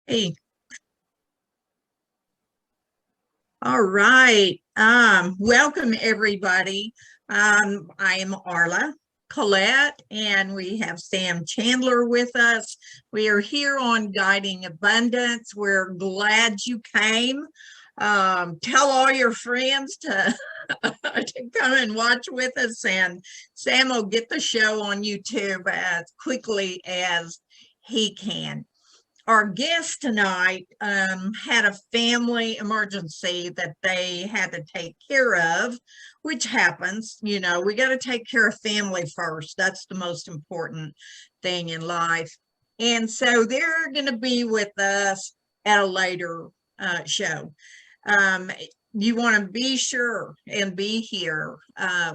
Hey, all right. Welcome everybody. I am Arla Colette, and we have Sam Chandler with us. We are here on Guiding Abundance. We're glad you came. Tell all your friends to, to come and watch with us, and Sam will get the show on YouTube as quickly as he can. Our guest tonight had a family emergency that they had to take care of, which happens. You know, we got to take care of family first. That's the most important thing in life. And so they're going to be with us at a later show. You want to be sure and be here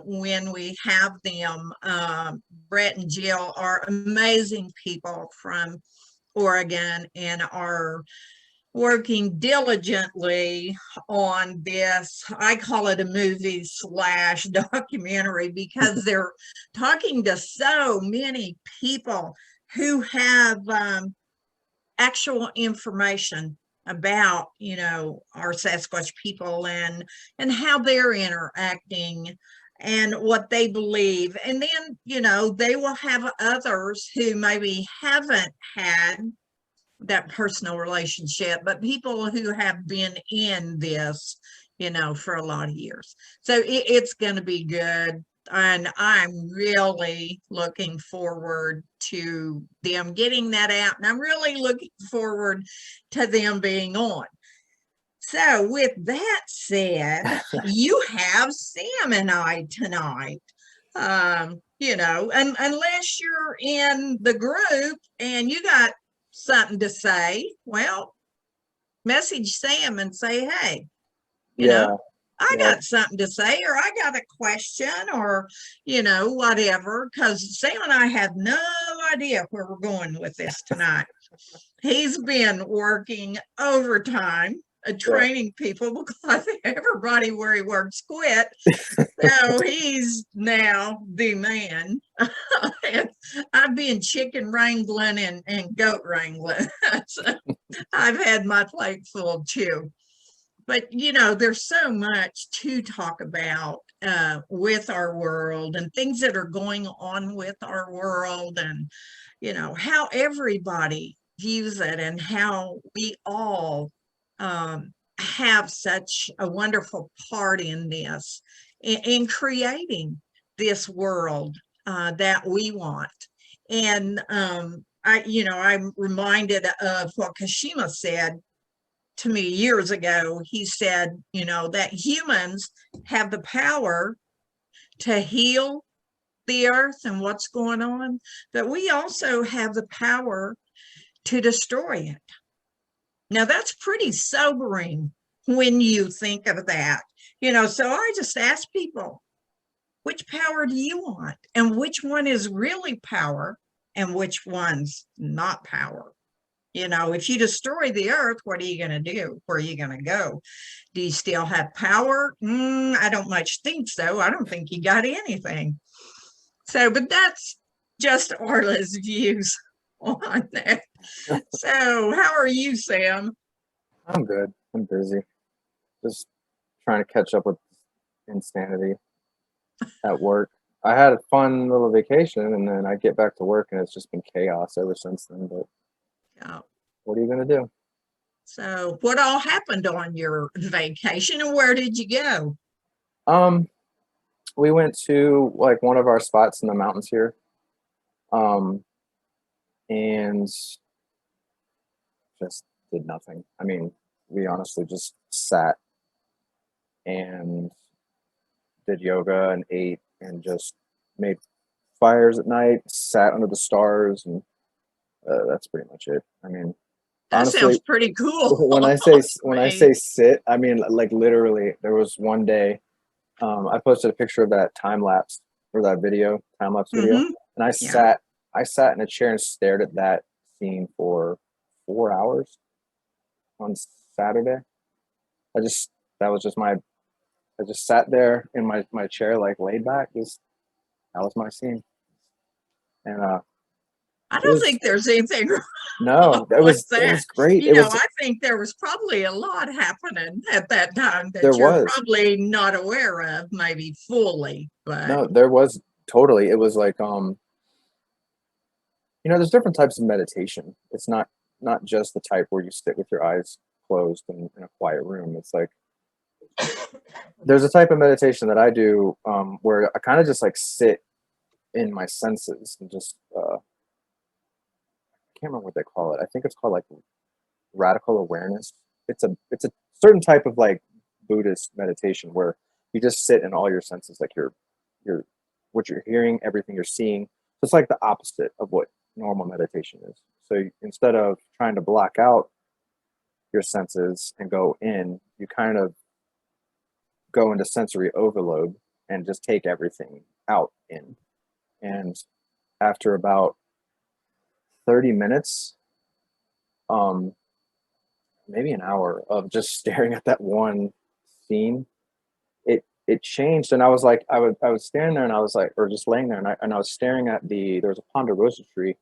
when we have them. Brett and Jill are amazing people from Oregon and are working diligently on this. I call it a movie slash documentary because they're talking to so many people who have actual information about, you know, our Sasquatch people and how they're interacting and what they believe. And then, you know, they will have others who maybe haven't had that personal relationship, but people who have been in this, you know, for a lot of years. So it's going to be good. And I'm really looking forward to them getting that out. And I'm really looking forward to them being on. So with that said, you have Sam and I tonight. You know, and unless you're in the group and you got something to say, well, message Sam and say, hey, you know, I got something to say, or I got a question, or, you know, whatever, because Sam and I have no idea where we're going with this tonight. He's been working overtime, training people because everybody where he works quit. So he's now the man. I've been chicken wrangling and goat wrangling. So I've had my plate full too. But, you know, there's so much to talk about with our world and things that are going on with our world and, you know, how everybody views it and how we all have such a wonderful part in this, in creating this world that we want. And I'm reminded of what Kashima said to me years ago. He said, you know, that humans have the power to heal the earth and what's going on, but we also have the power to destroy it. Now that's pretty sobering when you think of that, you know. So I just ask people, which power do you want, and which one is really power and which one's not power? You know, if you destroy the earth, what are you going to do? Where are you going to go? Do you still have power? I don't much think so. I don't think you got anything. So, but that's just Arla's views on that. So, how are you, Sam? I'm good. I'm busy. Just trying to catch up with insanity at work. I had a fun little vacation, and then I get back to work, and it's just been chaos ever since then. But Yeah. What are you going to do? So, what all happened on your vacation, and where did you go? We went to like one of our spots in the mountains here, and just did nothing. I mean, we honestly just sat and did yoga and ate and just made fires at night, sat under the stars, and that's pretty much it. I mean, that honestly sounds pretty cool. when I say sit, I mean like literally. There was one day, I posted a picture of that time lapse or that time lapse video, and I sat in a chair and stared at that scene for 4 hours on Saturday. I just sat there in my chair, like laid back, just That was my scene. And I don't think there's anything no, it was great. You know, I think there was probably a lot happening at that time that you're probably not aware of, maybe fully, but no, there was totally. It was like you know, there's different types of meditation. It's not just the type where you sit with your eyes closed in a quiet room. It's like there's a type of meditation that I do where I kind of just like sit in my senses and just I can't remember what they call it. I think it's called like radical awareness. It's a certain type of like Buddhist meditation where you just sit in all your senses, like your what you're hearing, everything you're seeing. It's like the opposite of what normal meditation is. So instead of trying to block out your senses and go in, you kind of go into sensory overload and just take everything out in. And after about 30 minutes, maybe an hour of just staring at that one scene, it changed. And I was like, I was standing there and I was like, or just laying there and I was staring at there was a ponderosa tree,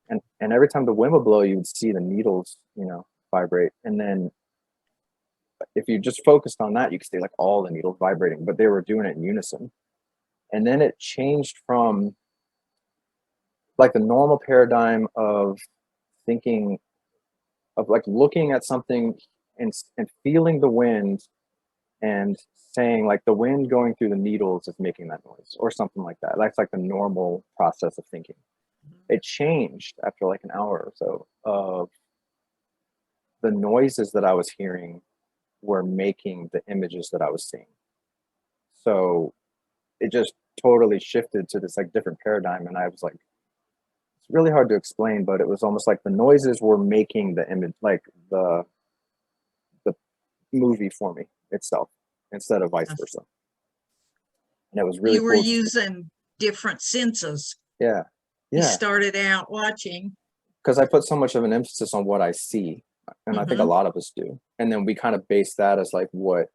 and every time the wind would blow, you would see the needles, you know, vibrate. And then if you just focused on that, you could see like all the needles vibrating, but they were doing it in unison. And then it changed from like the normal paradigm of thinking of like looking at something and feeling the wind and saying like the wind going through the needles is making that noise or something like that. That's like the normal process of thinking. It changed after like an hour or so of the noises that I was hearing were making the images that I was seeing. So it just totally shifted to this like different paradigm. And I was like, it's really hard to explain, but it was almost like the noises were making the image, like the movie for me itself, instead of vice versa. And it was really cool. You were using different senses. Yeah. You started out watching. Because I put so much of an emphasis on what I see. And I think a lot of us do. And then we kind of base that as like what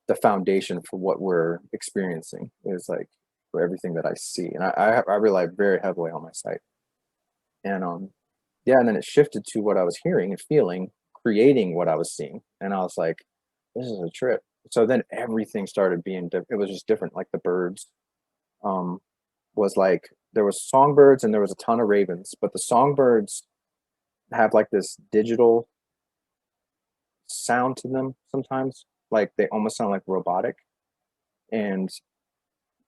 the foundation for what we're experiencing is, like for everything that I see. And I rely very heavily on my sight. And yeah, and then it shifted to what I was hearing and feeling, creating what I was seeing. And I was like, this is a trip. So then everything started being it was just different. Like the birds was like there was songbirds and there was a ton of ravens, but the songbirds have like this digital sound to them sometimes, like they almost sound like robotic. And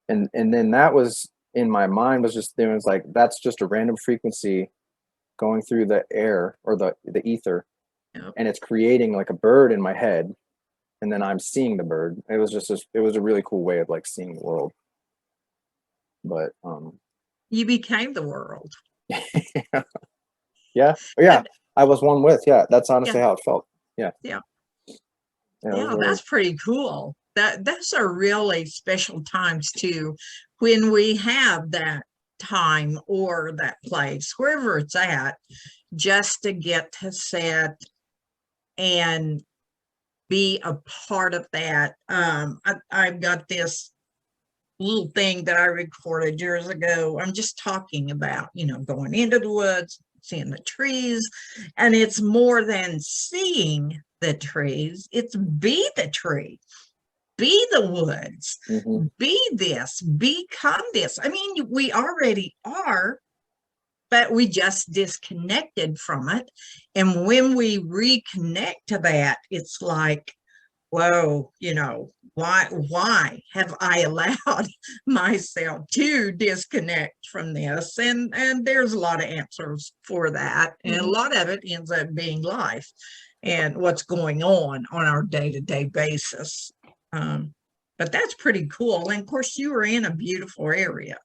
then that was in my mind was just there was like that's just a random frequency going through the air or the ether. Yep. And it's creating like a bird in my head, and then I'm seeing the bird. It was just it was a really cool way of like seeing the world. But you became the world. yeah I was one with that's honestly how it felt. Yeah, that's pretty cool. That's a really special times too, when we have that time or that place, wherever it's at, just to get to sit and be a part of that. I've got this little thing that I recorded years ago. I'm just talking about, you know, going into the woods, seeing the trees, and it's more than seeing the trees. It's be the tree, be the woods, be this, become this. I mean, we already are, but we just disconnected from it. And when we reconnect to that, it's like, whoa, you know, why have I allowed myself to disconnect from this? And there's a lot of answers for that. And a lot of it ends up being life and what's going on our day-to-day basis. But that's pretty cool. And of course, you were in a beautiful area.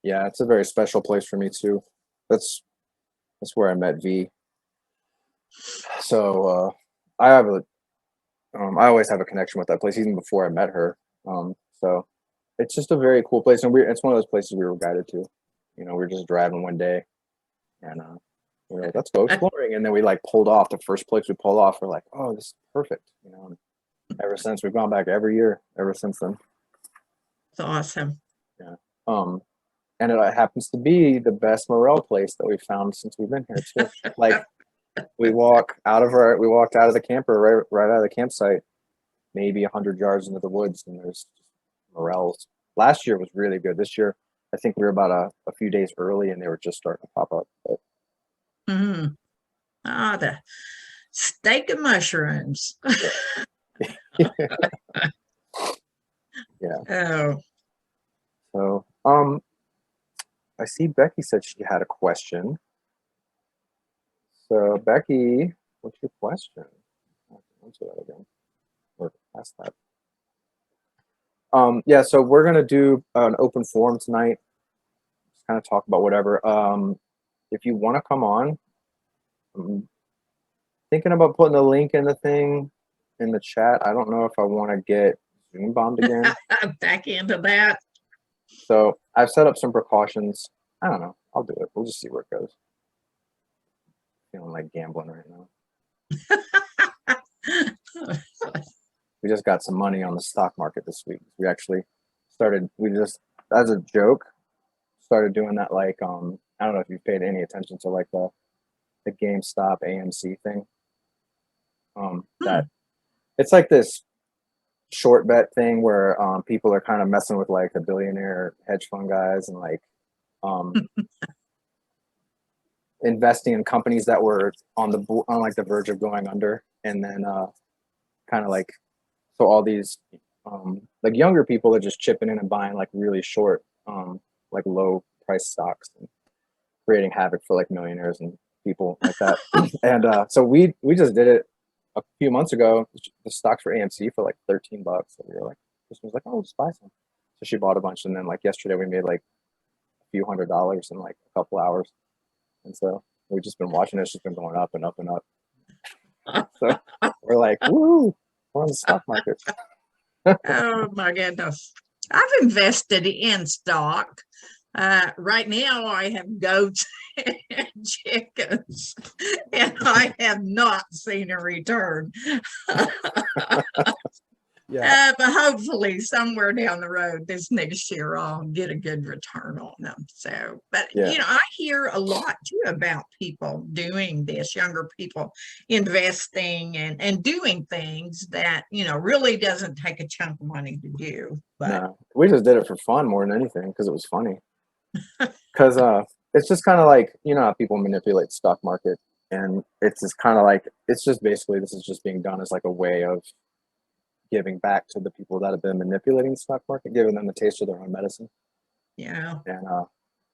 Yeah, it's a very special place for me too. That's where I met V. So I have I always have a connection with that place, even before I met her. So it's just a very cool place, and it's one of those places we were guided to. You know, we were just driving one day, and we were like, let's go exploring. And then we like pulled off. The first place we pulled off, we're like, oh, this is perfect. You know, and ever since we've gone back every year ever since then. It's awesome. Yeah. And it happens to be the best morel place that we've found since we've been here too. Like we walked out of the camper right out of the campsite, maybe 100 yards into the woods, and there's morels. Last year was really good. This year, I think we were about a few days early, and they were just starting to pop up. But. The steak and mushrooms. Yeah. Oh. So, I see Becky said she had a question. So, Becky, what's your question? I'll answer that again. Or ask that. Yeah, so we're gonna do an open forum tonight. Just kind of talk about whatever. If you want to come on, I'm thinking about putting the link in the thing in the chat. I don't know if I want to get Zoom bombed again. Back into that. So I've set up some precautions. I don't know. I'll do it. We'll just see where it goes. Feeling like gambling right now. We just got some money on the stock market this week. We actually we just, as a joke, started doing that, like, I don't know if you've paid any attention to like the GameStop AMC thing. That it's like this short bet thing where people are kind of messing with like the billionaire hedge fund guys and like investing in companies that were on like the verge of going under, and then kind of like, so all these like younger people are just chipping in and buying like really short like low price stocks and creating havoc for like millionaires and people like that. And so we just did it a few months ago. The stocks for AMC for like $13. So we were like, Kristen was like, oh, just buy some. So she bought a bunch, and then like yesterday we made like a few $100s in like a couple hours. And so we've just been watching it. It's just been going up and up and up. So we're like, woo, we're on the stock market. Oh my goodness. I've invested in stock. Right now I have goats and chickens, and I have not seen a return. Yeah. But hopefully somewhere down the road this next year I'll get a good return on them. So, but Yeah. you know, I hear a lot too about people doing this, younger people investing and doing things that, you know, really doesn't take a chunk of money to do. But no, we just did it for fun more than anything because it was funny. Because it's just kind of like, you know how people manipulate the stock market, and it's just kind of like, it's just basically, this is just being done as like a way of giving back to the people that have been manipulating the stock market, giving them a taste of their own medicine. yeah. And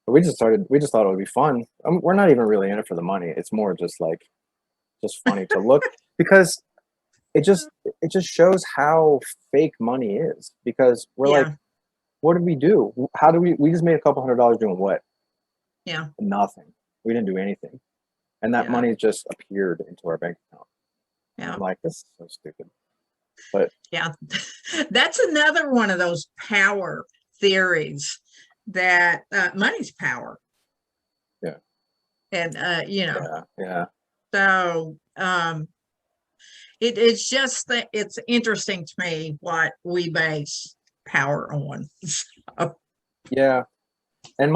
we just thought it would be fun. We're not even really in it for the money. It's more just like, just funny to look, because it just shows how fake money is, because we're like, what did we do? How do we just made a couple $100 doing what? Yeah. Nothing. We didn't do anything. And that money just appeared into our bank account. Yeah. I'm like, this is so stupid. But yeah, that's another one of those power theories that money's power. Yeah. And you know, yeah. So it's just that it's interesting to me what we base power on. So. Yeah. And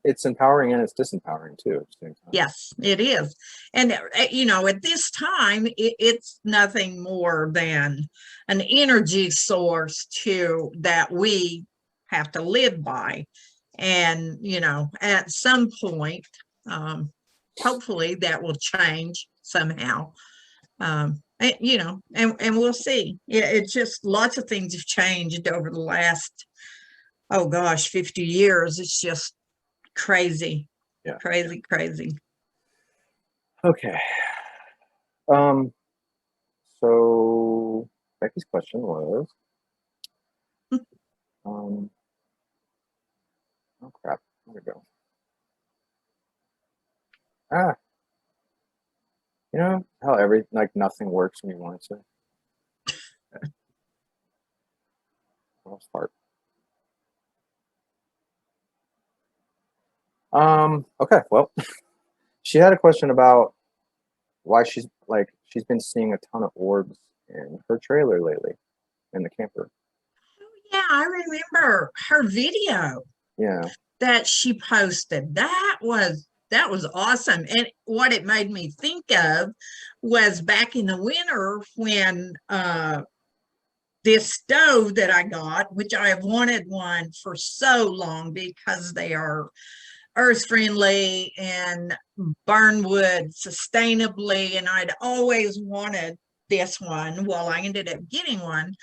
it's empowering and it's disempowering too at the same time. Yes, it is. And, you know, at this time, it's nothing more than an energy source that we have to live by. And, you know, at some point, hopefully that will change somehow. You know, and we'll see. It's just lots of things have changed over the last, 50 years. It's just crazy. Yeah. Crazy. Okay. So Becky's question was, oh crap, where'd it go? You know how nothing works when you want it to? I'll start. Okay, well, she had a question about why she's been seeing a ton of orbs in her trailer lately, in the camper. Yeah, I remember her video. Yeah. that she posted. That was awesome. And what it made me think of was back in the winter when this stove that I got, which I have wanted one for so long because they are earth friendly and burn wood sustainably, and I'd always wanted this one. Well, I ended up getting one.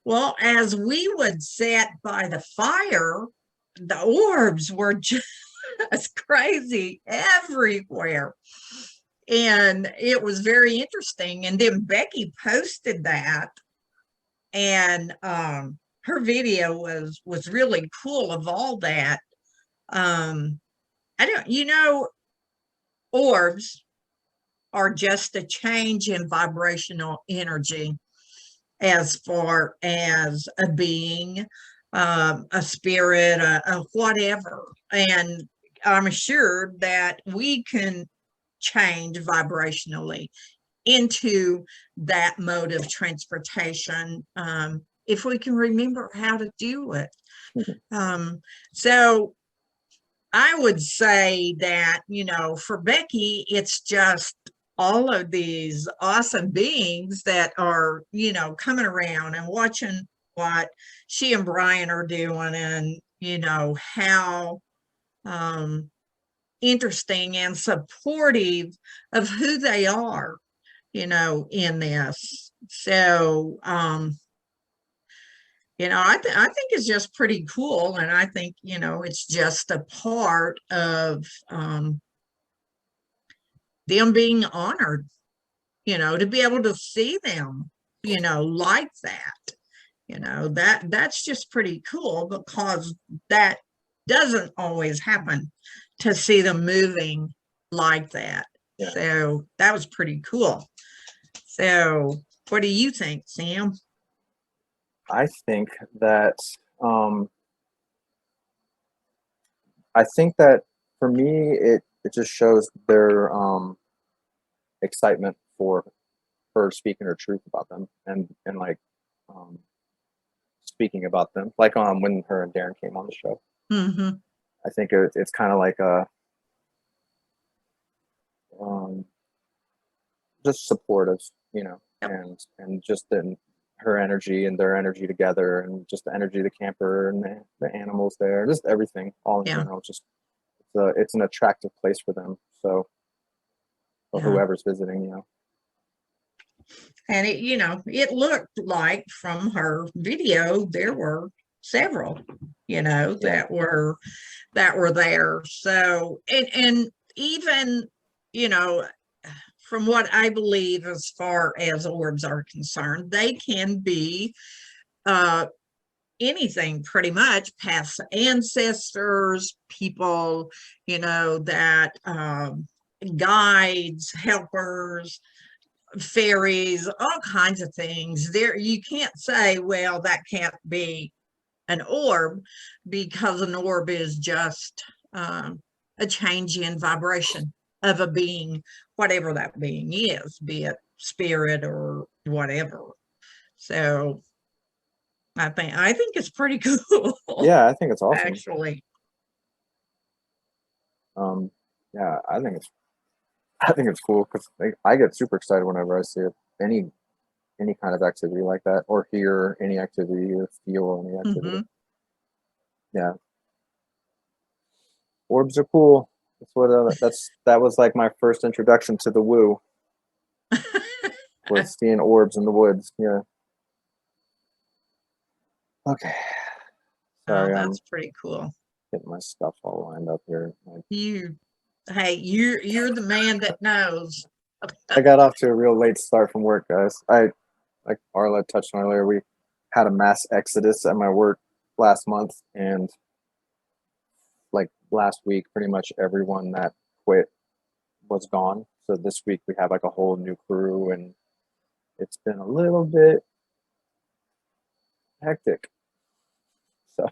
Well, as we would sit by the fire, the orbs were just crazy everywhere. And it was very interesting. And then Becky posted that, and her video was really cool of all that. I don't, orbs are just a change in vibrational energy as far as a being, a spirit, a whatever. And I'm assured that we can change vibrationally into that mode of transportation if we can remember how to do it. So I would say that, for Becky, it's just all of these awesome beings that are, coming around and watching what she and Brian are doing, and, how interesting and supportive of who they are, in this. So, I think it's just pretty cool. And I think, it's just a part of them being honored, to be able to see them, like that, that's just pretty cool, because that doesn't always happen, to see them moving like that. Yeah. So that was pretty cool. So what do you think, Sam? I think that I think that for me, it just shows their excitement for her speaking her truth about them, and like speaking about them, like when her and Darren came on the show. Mm-hmm. I think it's kind of like a just supportive, Yep. and just in her energy and their energy together, and just the energy of the camper and the animals there, just everything all in general. Just it's an attractive place for them. So for whoever's visiting, And it looked like from her video there were several, that were there. So and even, from what I believe, as far as orbs are concerned, they can be anything, pretty much, past ancestors, people, that guides, helpers, fairies, all kinds of things. There, you can't say, well, that can't be an orb, because an orb is just a change in vibration of a being, whatever that being is, be it spirit or whatever. So I think it's pretty cool. Yeah, I think it's awesome. Actually. Yeah, I think it's cool, because I get super excited whenever I see any kind of activity like that, or hear any activity, or feel any activity. Mm-hmm. Yeah, orbs are cool. That's what that was like my first introduction to the woo. Was seeing orbs in the woods. Yeah. Okay. Sorry, that's pretty cool. Getting my stuff all lined up here. You're the man that knows. I got off to a real late start from work, guys. Like Arla touched on earlier, we had a mass exodus at my work last month, and like last week, pretty much everyone that quit was gone. So this week we have like a whole new crew, and it's been a little bit hectic. So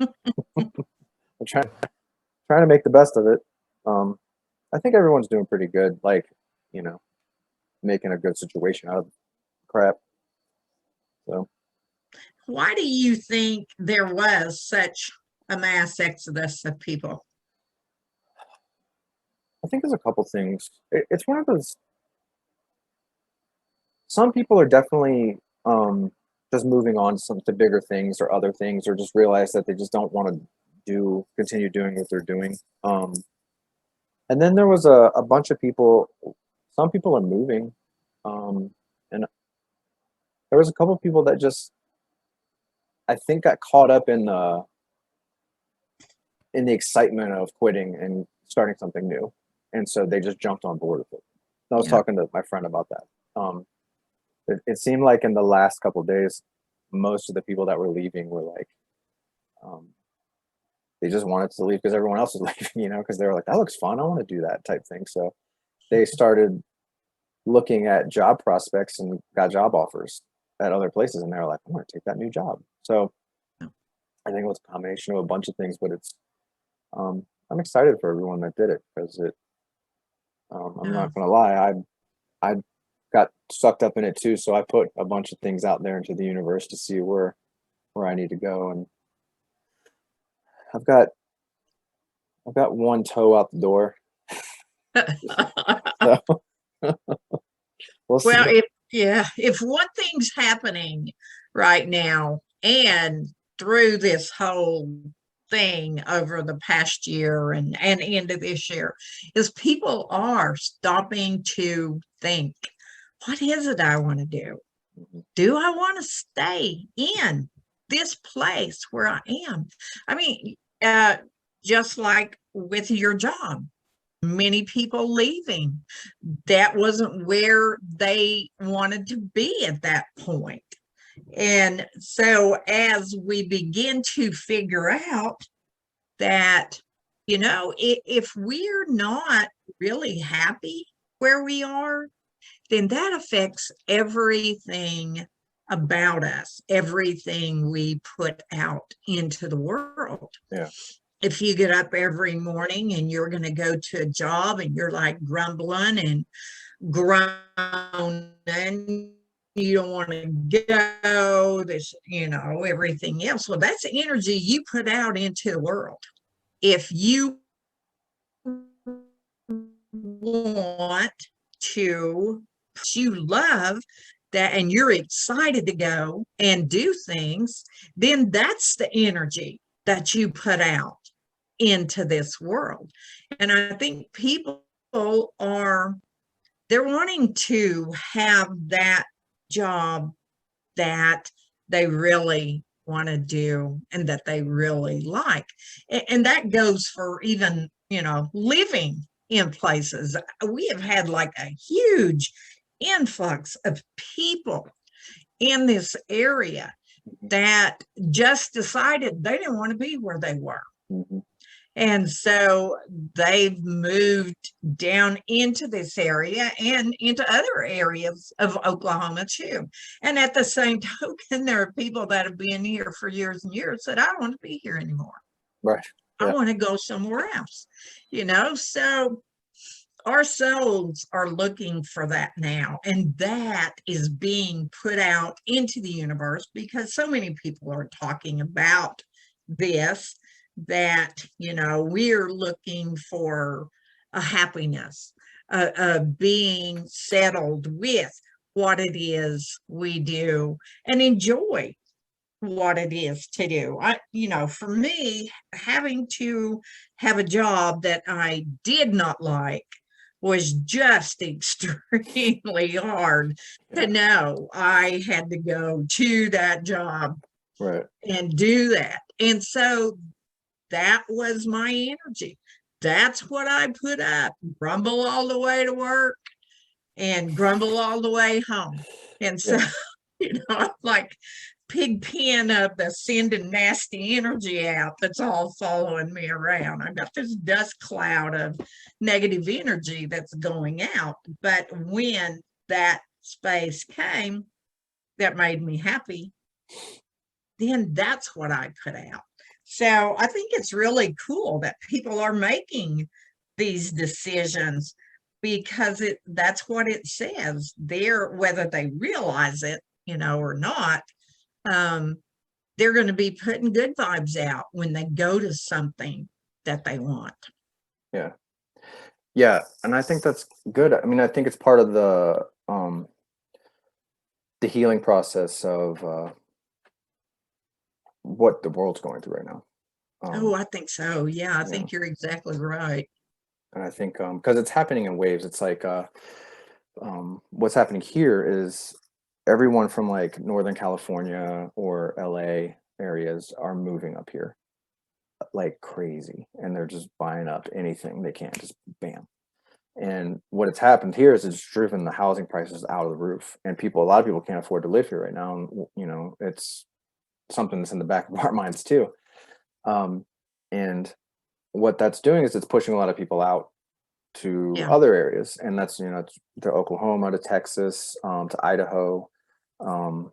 I'm trying to make the best of it. I think everyone's doing pretty good, like, making a good situation out of crap. So why do you think there was such a mass exodus of people? I think there's a couple things. It's one of those. Some people are definitely just moving on to bigger things or other things, or just realize that they just don't want to continue doing what they're doing. And then there was a bunch of people. Some people are moving, and there was a couple of people that just, I think, got caught up in the excitement of quitting and starting something new, and so they just jumped on board with it. I was talking to my friend about that. It seemed like in the last couple of days, most of the people that were leaving were like, they just wanted to leave because everyone else was leaving, because they were like, that looks fun, I want to do that type thing. So they started looking at job prospects and got job offers at other places, and they were like, I want to take that new job. So I think it was a combination of a bunch of things, but it's I'm excited for everyone that did it, because I'm not gonna lie, I got sucked up in it too. So I put a bunch of things out there into the universe to see where I need to go, and I've got one toe out the door. So we'll see. Well, if one thing's happening right now and through this whole thing over the past year and into this year, is people are stopping to think, what is it I want to do? Do I want to stay in this place where I am? I mean, just like with your job, many people leaving, that wasn't where they wanted to be at that point. And so as we begin to figure out that, if we're not really happy where we are, then that affects everything about us, everything we put out into the world. Yeah. If you get up every morning and you're going to go to a job and you're like grumbling and groaning, you don't want to go, everything else. Well, that's the energy you put out into the world. If you want to, you love that and you're excited to go and do things, then that's the energy that you put out into this world. And I think people they're wanting to have that job that they really want to do and that they really like. And that goes for even, living in places. We have had like a huge influx of people in this area that just decided they didn't want to be where they were. Mm-hmm. And so they've moved down into this area and into other areas of Oklahoma too. And at the same token, there are people that have been here for years and years that I don't want to be here anymore. Right. Yeah. I want to go somewhere else, so our souls are looking for that now. And that is being put out into the universe because so many people are talking about this, that, we're looking for a happiness, being settled with what it is we do and enjoy what it is to do. For me, having to have a job that I did not like was just extremely hard to know I had to go to that job and do that. And so that was my energy. That's what I put up. Grumble all the way to work and grumble all the way home. And so, I'm like pig pen up that's sending nasty energy out that's all following me around. I've got this dust cloud of negative energy that's going out. But when that space came that made me happy, then that's what I put out. So I think it's really cool that people are making these decisions because that's what it says there, whether they realize it, or not. They're going to be putting good vibes out when they go to something that they want. Yeah. Yeah, and I think that's good. I mean, I think it's part of the healing process of what the world's going through right now. Oh, I think so. Yeah, I You know, think you're exactly right. and I think because it's happening in waves. It's like what's happening here is everyone from like Northern California or LA areas are moving up here like crazy, and they're just buying up anything they can, just bam. And what has happened here is it's driven the housing prices out of the roof, and a lot of people can't afford to live here right now. And it's something that's in the back of our minds too. Um, and what that's doing is it's pushing a lot of people out to Yeah. other areas, and that's to Oklahoma, to Texas, to Idaho, um,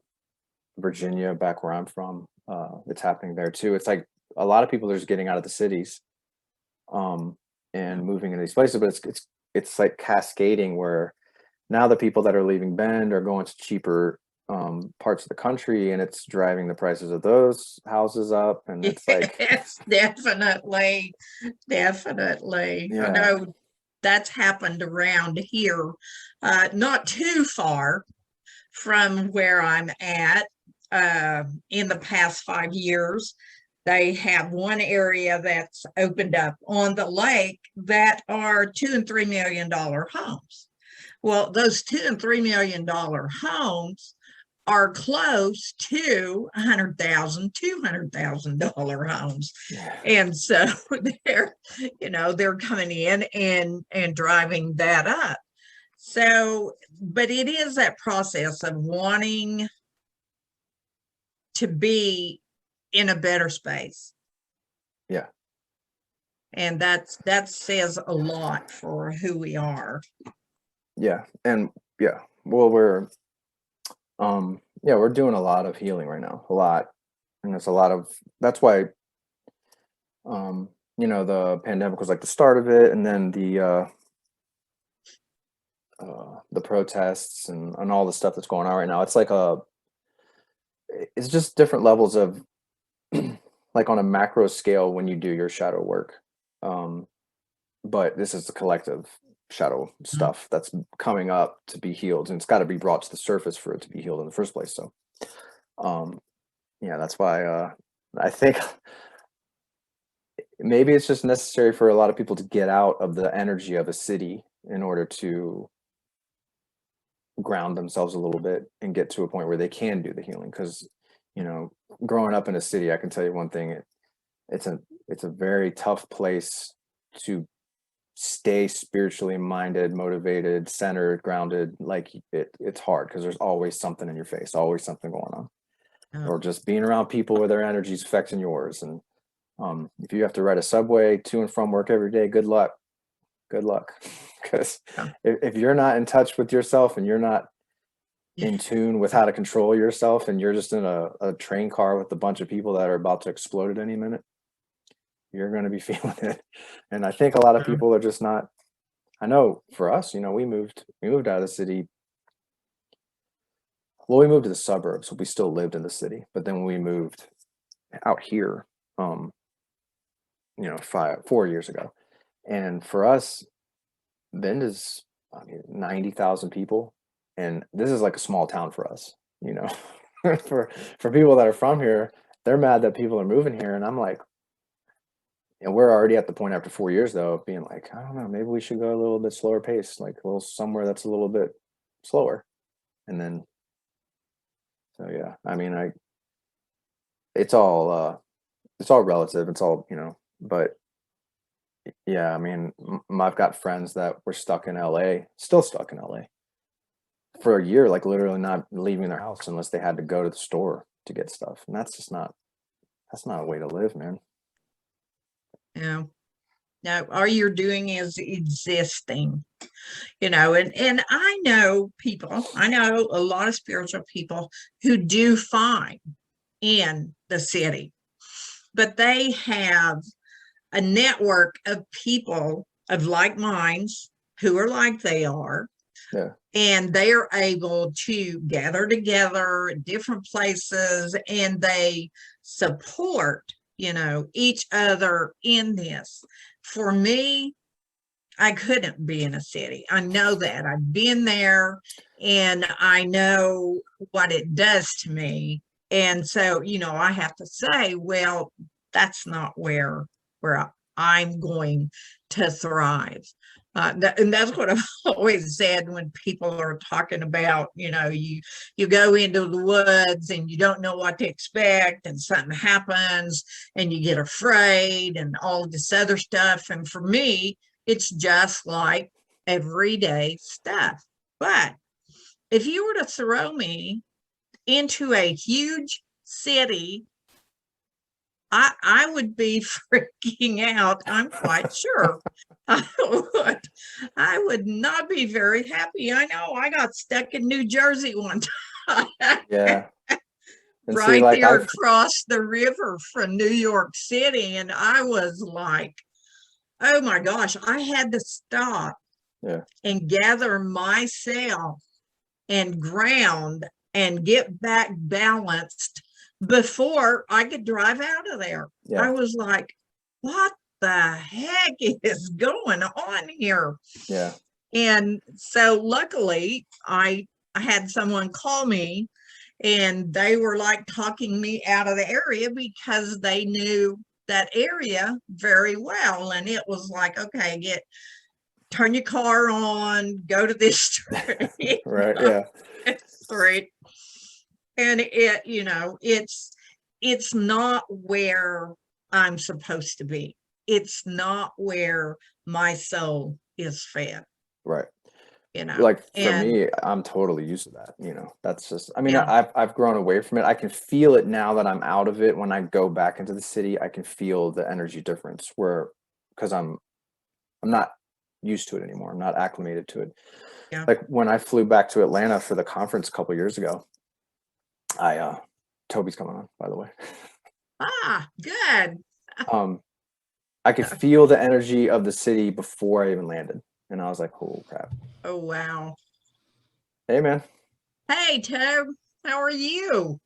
Virginia, back where I'm from. It's happening there too. It's like a lot of people are just getting out of the cities um, Yeah. and moving into these places, but it's like cascading where now the people that are leaving Bend are going to cheaper parts of the country, and it's driving the prices of those houses up, and it's like, Yes, definitely. Definitely. I yeah, know that's happened around here, not too far from where I'm at. In the past 5 years, they have one area that's opened up on the lake that are $2 and $3 million homes. Well, those $2 and $3 million homes are close to 100,000, $200,000 homes. yeah, And so they're, they're coming in and driving that up. So, but it is that process of wanting to be in a better space. yeah, And that says a lot for who we are. yeah, and yeah. Well, we're doing a lot of healing right now, a lot, and it's a lot of that's why the pandemic was like the start of it, and then the protests and all the stuff that's going on right now. It's just different levels of like on a macro scale when you do your shadow work. Um, but this is the collective shadow Mhm. stuff that's coming up to be healed, and it's got to be brought to the surface for it to be healed in the first place. So, um, yeah, that's why I think maybe it's just necessary for a lot of people to get out of the energy of a city in order to ground themselves a little bit and get to a point where they can do the healing. Because you know, growing up in a city, I can tell you one thing: it's a very tough place to stay spiritually minded, motivated, centered, grounded. Like it's hard because there's always something in your face, always something going on, Oh, or just being around people where their energy is affecting yours. And if you have to ride a subway to and from work every day, good luck. Good luck. Because yeah. if you're not in touch with yourself and you're not Yeah. in tune with how to control yourself, and you're just in a train car with a bunch of people that are about to explode at any minute, you're going to be feeling it. And I think a lot of people are just not. I know for us, we moved out of the city. Well, we moved to the suburbs, so we still lived in the city. But then we moved out here, um, 4 years ago. And for us, Bend is, I mean, 90,000 people, and this is like a small town for us. You know, for people that are from here, they're mad that people are moving here, and I'm like, and we're already at the point after 4 years though, of being like, I don't know, maybe we should go a little bit slower pace, like a little somewhere that's a little bit slower, and then so yeah, I mean, it's all it's all relative, it's all but yeah, I mean, I've got friends that were stuck in LA, still stuck in LA for a year, like literally not leaving their house unless they had to go to the store to get stuff, and that's not a way to live, man. Yeah. No, all you're doing is existing, and I know a lot of spiritual people who do fine in the city, but they have a network of people of like minds who are like they are, Yeah, and they are able to gather together in different places, and they support each other in this. For me, I couldn't be in a city. I know that. I've been there and I know what it does to me. And so, I have to say, well, that's not where I'm going to thrive. And that's what I've always said when people are talking about, you go into the woods and you don't know what to expect and something happens and you get afraid and all this other stuff. And for me, it's just like everyday stuff. But if you were to throw me into a huge city, I would be freaking out. I'm quite sure I would not be very happy. I know I got stuck in New Jersey one time. Yeah. And right there across the river from New York City. And I was like, oh my gosh, I had to stop and gather myself and ground and get back balanced before I could drive out of there. Yeah. I was like, what the heck is going on here? Yeah. And so luckily I had someone call me and they were like talking me out of the area because they knew that area very well. And it was like, okay, turn your car on, go to this street. Right. Yeah. Street. And it's not where I'm supposed to be. It's not where my soul is fed. Right. Like for me, I'm totally used to that. That's just, I mean, I've grown away from it. I can feel it now that I'm out of it. When I go back into the city, I can feel the energy difference because I'm not used to it anymore. I'm not acclimated to it. Yeah. Like when I flew back to Atlanta for the conference a couple of years ago, Toby's coming on, by the way. Good. I could feel the energy of the city before I even landed. And I was like, oh crap. Oh, wow. Hey, man. Hey, Tobe. How are you?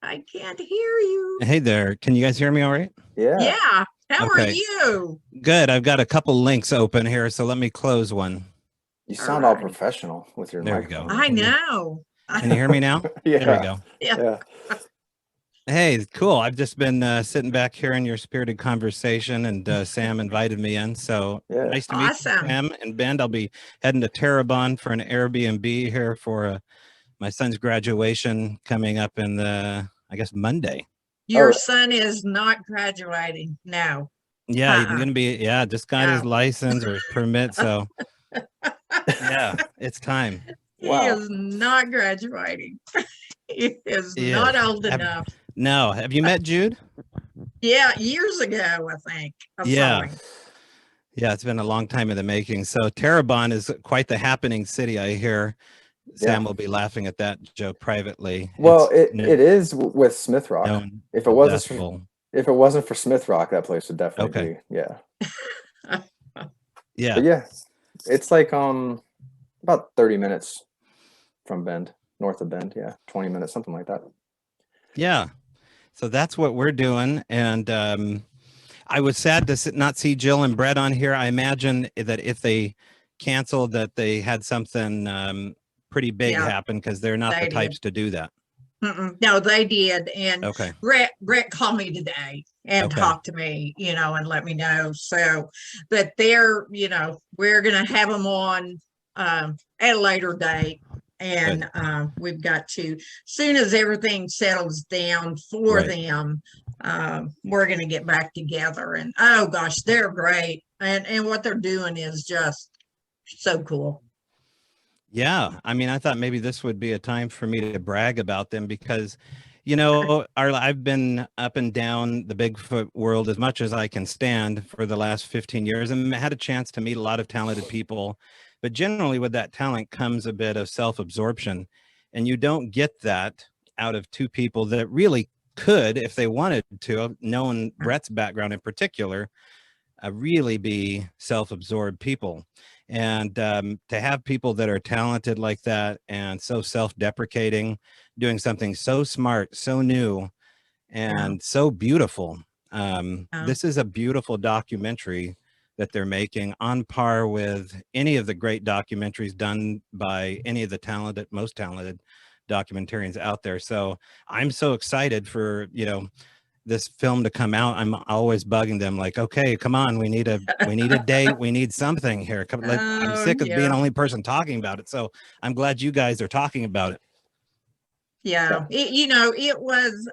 I can't hear you. Hey there. Can you guys hear me all right? Yeah. Yeah. How are you? Good. I've got a couple links open here, so let me close one. You sound all professional with your microphone. I know. Can you hear me now? Yeah. There we go. Yeah. Hey, cool. I've just been sitting back here in your spirited conversation, and Sam invited me in. So nice to meet you, Sam and Ben. I'll be heading to Terrebonne for an Airbnb here for my son's graduation coming up in I guess Monday. Your son is not graduating now. Yeah, he's going to be, just got his license or his permit. So yeah, it's time. He is not graduating. He is not old enough. No. Have you met Jude? Yeah, years ago, I think. Yeah, it's been a long time in the making. So Terrebonne is quite the happening city, I hear. Sam will be laughing at that joke privately. Well, it is with Smith Rock. If it wasn't for Smith Rock, that place would definitely be. Yeah. Yeah. But yeah, it's like about 30 minutes from Bend, north of Bend. Yeah, 20 minutes, something like that. Yeah. So that's what we're doing. And I was sad to not see Jill and Brett on here. I imagine that if they canceled, that they had something pretty big happen, because they're not the types to do that. No, they did. And Brett called me today and talked to me, and let me know. So that they're, we're going to have them on at a later date. And we've got to, soon as everything settles down for them, we're going to get back together. And oh gosh, they're great. And what they're doing is just so cool. Yeah. I mean, I thought maybe this would be a time for me to brag about them, because, Arla, I've been up and down the Bigfoot world as much as I can stand for the last 15 years, and had a chance to meet a lot of talented people. But generally with that talent comes a bit of self-absorption, and you don't get that out of two people that really could, if they wanted to, knowing Brett's background in particular, really be self-absorbed people. And to have people that are talented like that and so self-deprecating, doing something so smart, so new, and so beautiful, This is a beautiful documentary that they're making, on par with any of the great documentaries done by any of the most talented documentarians out there. So I'm so excited for, this film to come out. I'm always bugging them like, okay, come on, we need a date, we need something here. I'm sick of being the only person talking about it. So I'm glad you guys are talking about it. Yeah, it was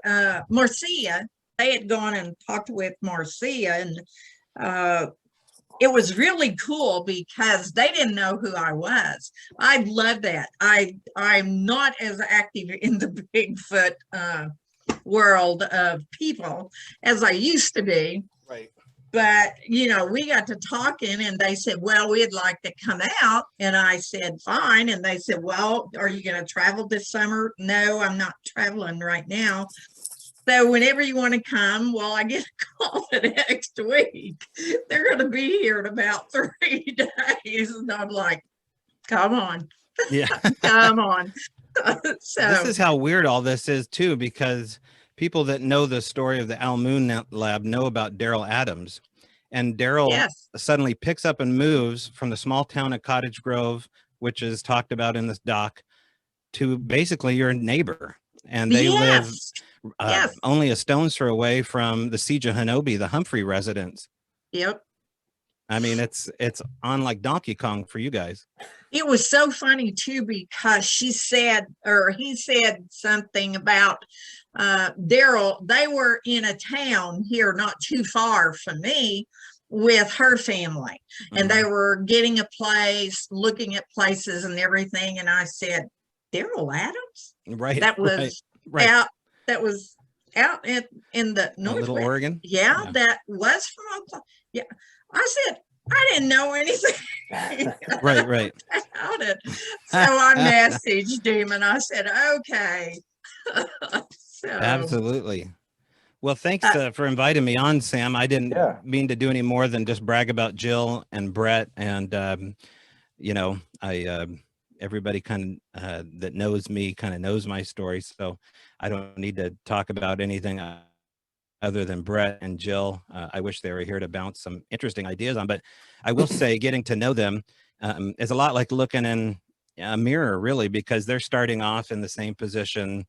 Marcia. They had gone and talked with Marcia, and it was really cool because they didn't know who I was. I love that. I'm not as active in the Bigfoot world of people as I used to be. Right. But, we got to talking and they said, well, we'd like to come out. And I said, fine. And they said, well, are you going to travel this summer? No, I'm not traveling right now. So whenever you want to come, well, I get a call the next week. They're going to be here in about 3 days. And I'm like, come on. Yeah. Come on. So this is how weird all this is too, because people that know the story of the Al Moon Lab know about Daryl Adams, and Daryl suddenly picks up and moves from the small town of Cottage Grove, which is talked about in this doc, to basically your neighbor, and they live only a stone's throw away from the Siege of Hanobi, the Humphrey residence. Yep. I mean, it's on like Donkey Kong for you guys. It was so funny too, because he said something about Daryl. They were in a town here not too far from me with her family, and they were getting a place, looking at places and everything. And I said, Daryl Adams? Right. That was out. That was out in the Northwest. Little Oregon. Yeah, that was from Oklahoma. Yeah. I said, I didn't know anything right about it. So I messaged him and I said, okay. So, absolutely. Well, thanks for inviting me on, Sam. I didn't mean to do any more than just brag about Jill and Brett. And, everybody kind of that knows me kind of knows my story. So I don't need to talk about anything other than Brett and Jill. I wish they were here to bounce some interesting ideas on, but I will say getting to know them is a lot like looking in a mirror, really, because they're starting off in the same position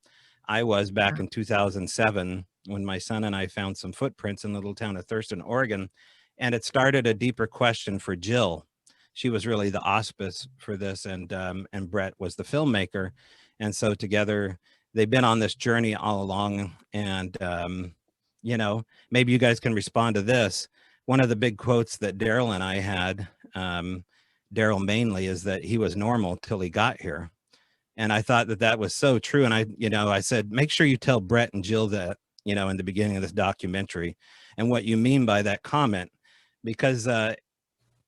I was back in 2007 when my son and I found some footprints in the little town of Thurston, Oregon. And it started a deeper question for Jill. She was really the auspice for this, and Brett was the filmmaker. And so together they've been on this journey all along. And maybe you guys can respond to this. One of the big quotes that Daryl and I had, Daryl mainly, is that he was normal till he got here. And I thought that was so true. And I said, make sure you tell Brett and Jill that, in the beginning of this documentary, and what you mean by that comment, because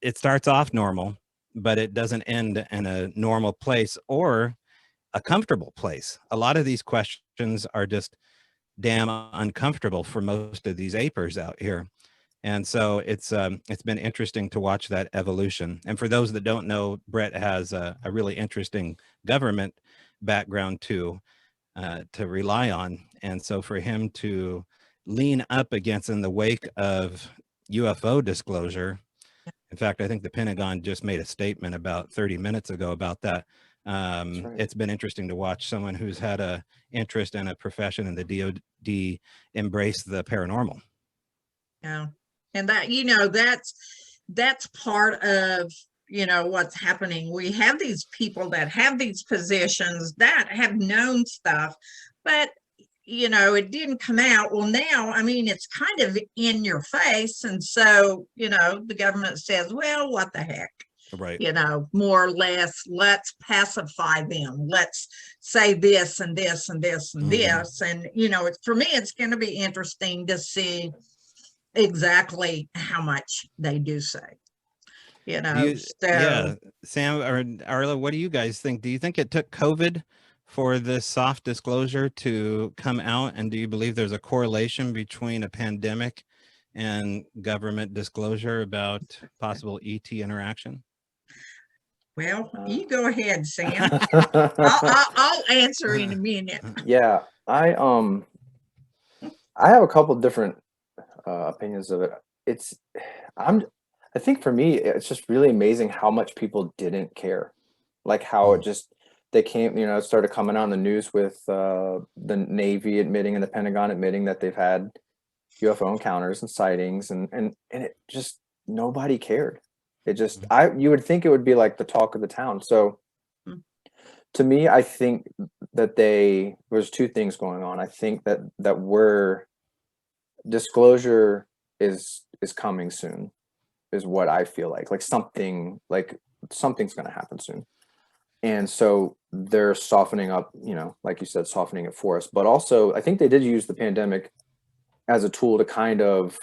it starts off normal, but it doesn't end in a normal place or a comfortable place. A lot of these questions are just damn uncomfortable for most of these apers out here. And so it's been interesting to watch that evolution. And for those that don't know, Brett has a really interesting government background too, to rely on. And so for him to lean up against in the wake of UFO disclosure, in fact, I think the Pentagon just made a statement about 30 minutes ago about that. It's been interesting to watch someone who's had a interest in a profession in the DOD embrace the paranormal. Yeah. And that, that's part of, what's happening. We have these people that have these positions that have known stuff, but it didn't come out. Well, now, it's kind of in your face. And so, the government says, well, what the heck? Right. More or less, let's pacify them. Let's say this and this and this and this. And, for me, it's going to be interesting to see exactly how much they do say. Yeah, Sam or Arla, what do you guys think? Do you think it took COVID for this soft disclosure to come out? And do you believe there's a correlation between a pandemic and government disclosure about possible ET interaction? Well, you go ahead, Sam. I'll answer in a minute. Yeah, I have a couple different opinions of it. I think for me, it's just really amazing how much people didn't care. Like how it just, they came, it started coming on the news with the Navy admitting and the Pentagon admitting that they've had UFO encounters and sightings, and it just, nobody cared. It just, you would think it would be like the talk of the town. So to me, I think that there's two things going on. I think that disclosure is coming soon, is what I feel like something's going to happen soon. And so they're softening up, like you said, softening it for us. But also, I think they did use the pandemic as a tool to kind of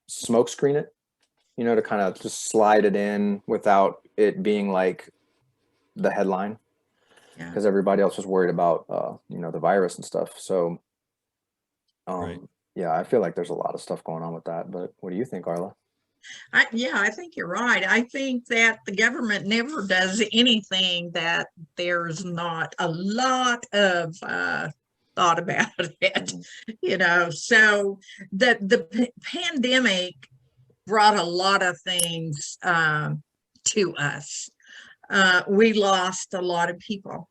smoke screen it, to kind of just slide it in without it being like the headline, because everybody else was worried about, the virus and stuff. So, Right. yeah, I feel like there's a lot of stuff going on with that. But what do you think, Arla? I think you're right. I think that the government never does anything that there's not a lot of thought about it, So the pandemic brought a lot of things to us. We lost a lot of people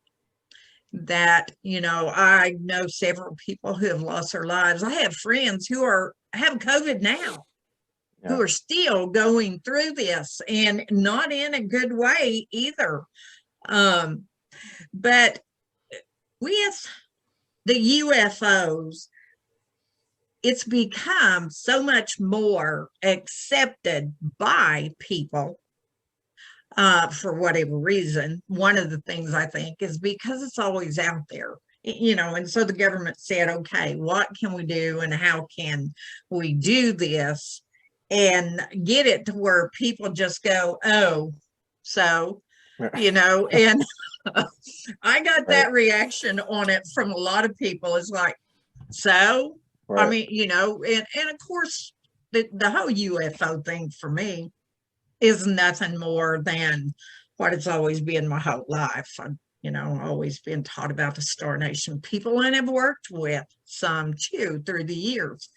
that, I know several people who have lost their lives. I have friends who have COVID now, who are still going through this, and not in a good way either. But with the UFOs, it's become so much more accepted by people for whatever reason. One of the things I think is because it's always out there, and so the government said, okay, what can we do and how can we do this and get it to where people just go, oh, so, and I got that reaction on it from a lot of people. It's like, so, I mean, and of course, the whole UFO thing for me is nothing more than what it's always been my whole life. I've, always been taught about the Star Nation people, and have worked with some too through the years.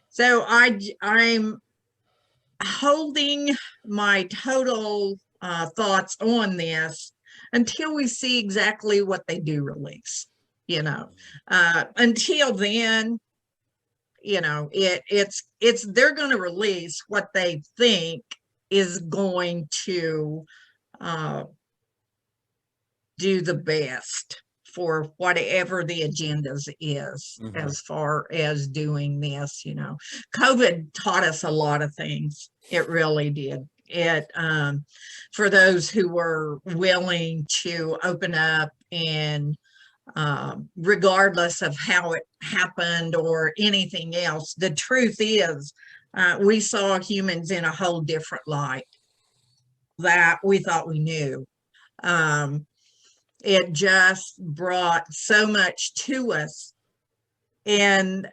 So I'm holding my total thoughts on this until we see exactly what they do release. Until then, it's they're going to release what they think is going to do the best for whatever the agendas is, as far as doing this. COVID taught us a lot of things. It really did. It for those who were willing to open up, and regardless of how it happened or anything else, the truth is we saw humans in a whole different light that we thought we knew. It just brought so much to us, and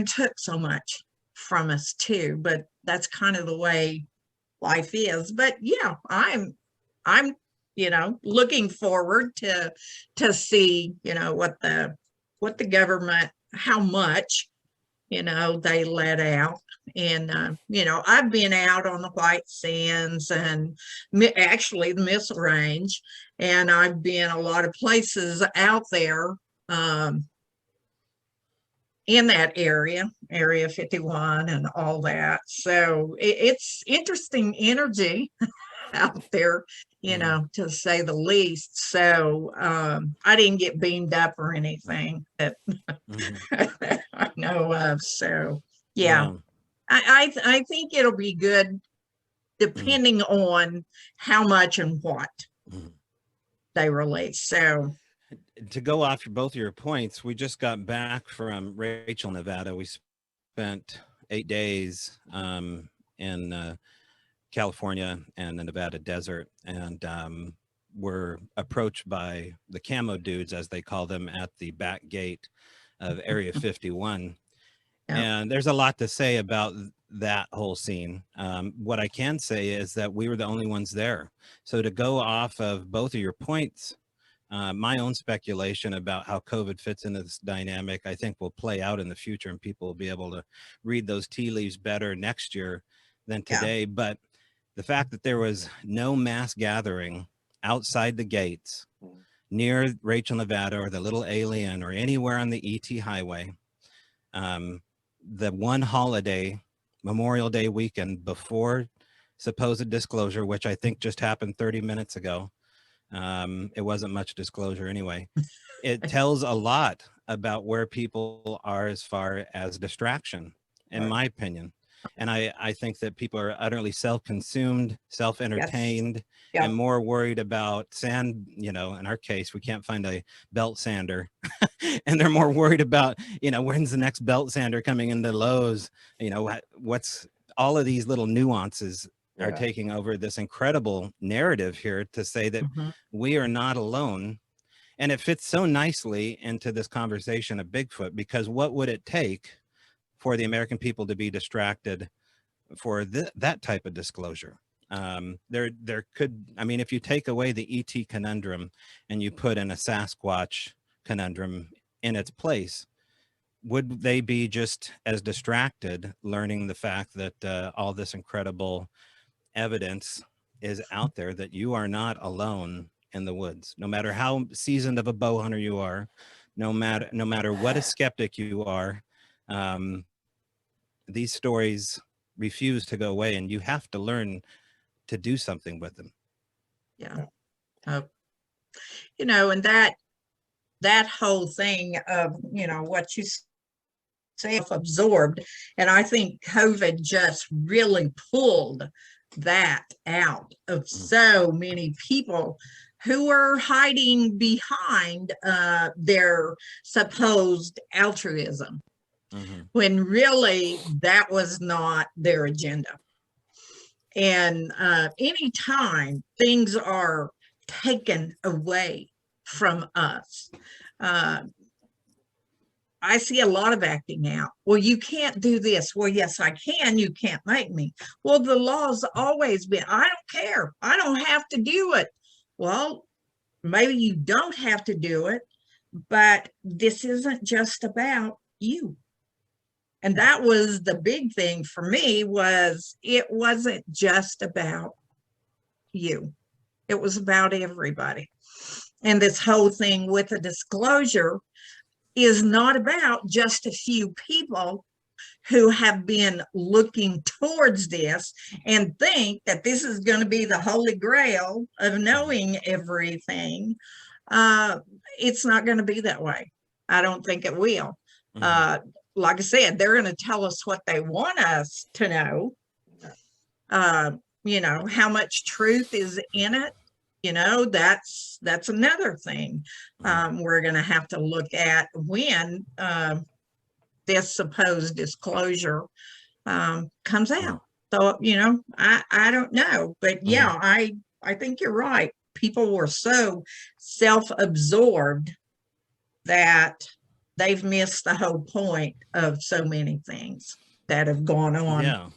took so much from us too. But that's kind of the way life is. But yeah, I'm looking forward to see what the government, how much they let out. And I've been out on the White Sands, and actually the Missile Range, and I've been a lot of places out there in that area 51 and all that. So it's interesting energy out there, to say the least. So I didn't get beamed up or anything that I know of. So yeah. I think it'll be good, depending on how much and what they release. So to go off both of your points, we just got back from Rachel, Nevada. We spent 8 days in California and the Nevada desert, and were approached by the camo dudes, as they call them, at the back gate of Area 51. And there's a lot to say about that whole scene. What I can say is that we were the only ones there. So to go off of both of your points, My own speculation about how COVID fits into this dynamic, I think, will play out in the future, and people will be able to read those tea leaves better next year than today. But the fact that there was no mass gathering outside the gates near Rachel, Nevada, or the Little Alien, or anywhere on the ET highway, the one holiday, Memorial Day weekend before supposed disclosure, which I think just happened 30 minutes ago. It wasn't much disclosure anyway. It tells a lot about where people are as far as distraction, in my opinion. And I think that people are utterly self-consumed, self-entertained, and more worried about sand. You know, in our case, we can't find a belt sander. And they're more worried about, you know, when's the next belt sander coming into Lowe's? You know, what's all of these little nuances are taking over this incredible narrative here to say that we are not alone. And it fits so nicely into this conversation of Bigfoot, because what would it take for the American people to be distracted for that type of disclosure? There could, I mean, if you take away the ET conundrum and you put in a Sasquatch conundrum in its place, would they be just as distracted learning the fact that all this incredible evidence is out there that you are not alone in the woods, no matter how seasoned of a bow hunter you are, no matter what a skeptic you are? These stories refuse to go away, and you have to learn to do something with them. You know, and that whole thing of, you know, what you self-absorbed, and I think COVID just really pulled that out of so many people who are hiding behind their supposed altruism, when really that was not their agenda. And anytime things are taken away from us, I see a lot of acting out. Well, you can't do this. Well, yes, I can. You can't make me. Well, the law's always been, I don't care. I don't have to do it. Well, maybe you don't have to do it, but this isn't just about you. And that was the big thing for me, was it wasn't just about you. It was about everybody. And this whole thing with a disclosure is not about just a few people who have been looking towards this and think that this is going to be the holy grail of knowing everything. It's not going to be that way. I don't think it will. Like I said, they're going to tell us what they want us to know. You know, how much truth is in it. You know, that's another thing we're going to have to look at when this supposed disclosure comes out. So, you know, I don't know, but yeah, I think you're right. People were so self-absorbed that they've missed the whole point of so many things that have gone on. Yeah.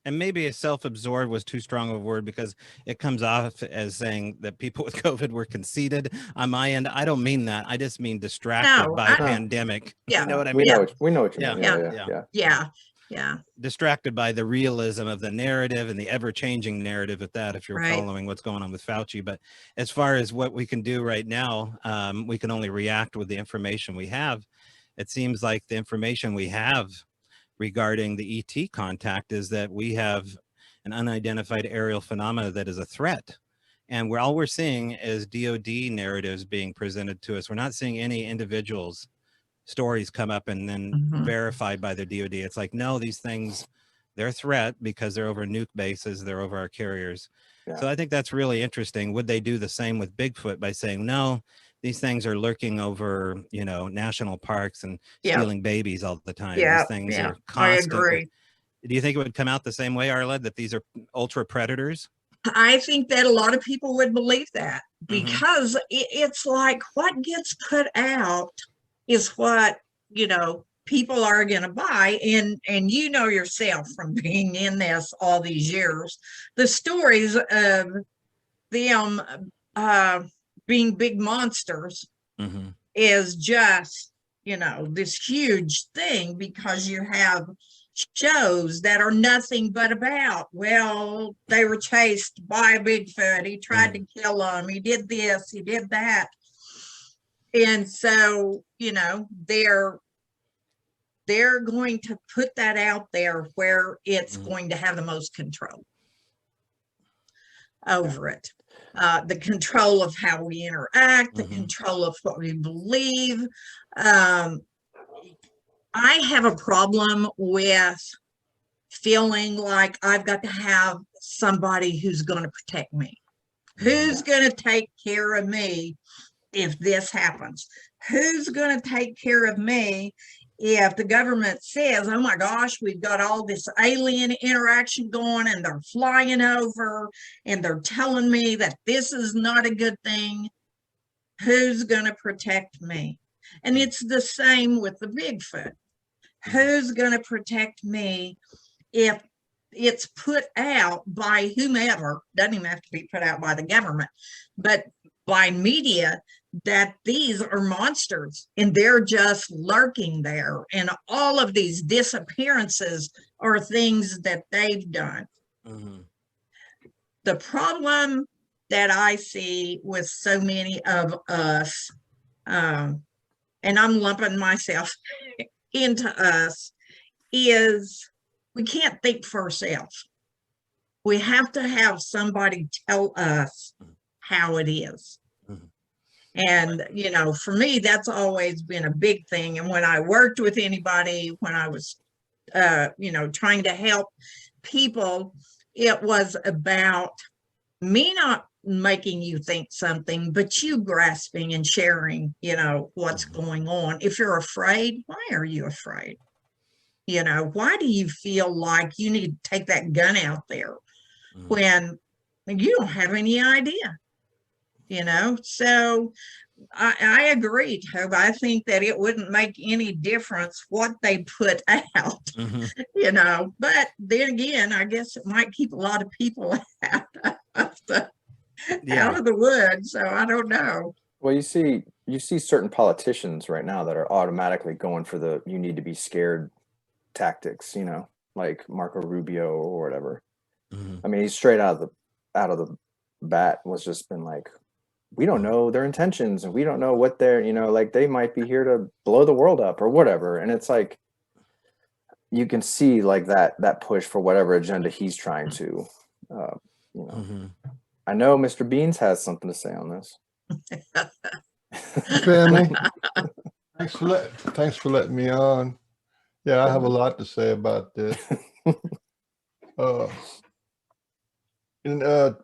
And maybe a self-absorbed was too strong of a word, because it comes off as saying that people with COVID were conceited. On my end, I don't mean that. I just mean distracted by pandemic. Yeah. You know what I mean? We know what you mean. Yeah. Distracted by the realism of the narrative and the ever-changing narrative at that, if you're following what's going on with Fauci. But as far as what we can do right now, we can only react with the information we have. It seems like the information we have regarding the ET contact is that we have an unidentified aerial phenomena that is a threat. And all we're seeing is DOD narratives being presented to us. We're not seeing any individuals' stories come up and then verified by the DOD. It's like, no, these things, they're a threat because they're over nuke bases, they're over our carriers. So I think that's really interesting. Would they do the same with Bigfoot by saying, no, these things are lurking over, you know, national parks and stealing babies all the time. These things are constant. I agree. Do you think it would come out the same way, Arla, that these are ultra predators? I think that a lot of people would believe that, because it's like what gets put out is what, you know, people are going to buy. And you know yourself from being in this all these years, the stories of them being big monsters is just, you know, this huge thing, because you have shows that are nothing but about, well, they were chased by a Bigfoot, he tried to kill them, he did this, he did that. And so, you know, they're going to put that out there where it's going to have the most control over it. The control of how we interact, the control of what we believe. I have a problem with feeling like I've got to have somebody who's going to protect me. Who's going to take care of me if this happens? Who's going to take care of me if the government says, oh my gosh, we've got all this alien interaction going and they're flying over and they're telling me that this is not a good thing? Who's going to protect me? And it's the same with the Bigfoot. Who's going to protect me if it's put out by whomever? Doesn't even have to be put out by the government, but by media, that these are monsters and they're just lurking there, and all of these disappearances are things that they've done. The problem that I see with so many of us, and I'm lumping myself into us, is we can't think for ourselves. We have to have somebody tell us how it is. And, you know, for me, that's always been a big thing. And when I worked with anybody, when I was, you know, trying to help people, it was about me not making you think something, but you grasping and sharing, you know, what's going on. If you're afraid, why are you afraid? You know, why do you feel like you need to take that gun out there when you don't have any idea? You know, so I agree, Tobe. I think that it wouldn't make any difference what they put out, you know, but then again, I guess it might keep a lot of people out of the woods. So I don't know. Well, you see certain politicians right now that are automatically going for the "you need to be scared" tactics, you know, like Marco Rubio or whatever. I mean, he's straight out of the bat was just been like, we don't know their intentions and we don't know what they're, you know, like they might be here to blow the world up or whatever. And it's like, you can see like that push for whatever agenda he's trying to, you know. I know Mr. Beans has something to say on this. Family, thanks for letting me on. Yeah, I have a lot to say about this. In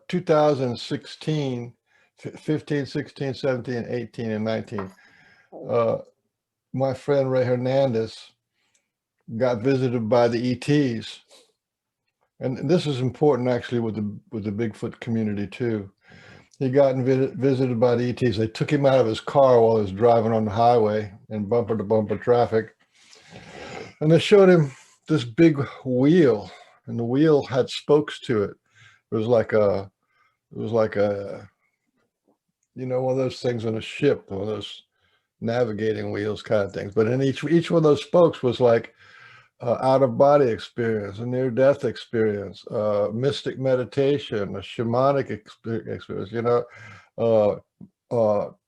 2016, 15, 16, 17, 18, and 19, my friend Ray Hernandez got visited by the ETs. And this is important actually with the Bigfoot community too. He got visited by the ETs. They took him out of his car while he was driving on the highway in bumper to bumper traffic. And they showed him this big wheel, and the wheel had spokes to it. It was like a, you know, one of those things on a ship, one of those navigating wheels kind of things. But in each one of those spokes was like out-of-body experience, a near-death experience, mystic meditation, a shamanic experience, you know,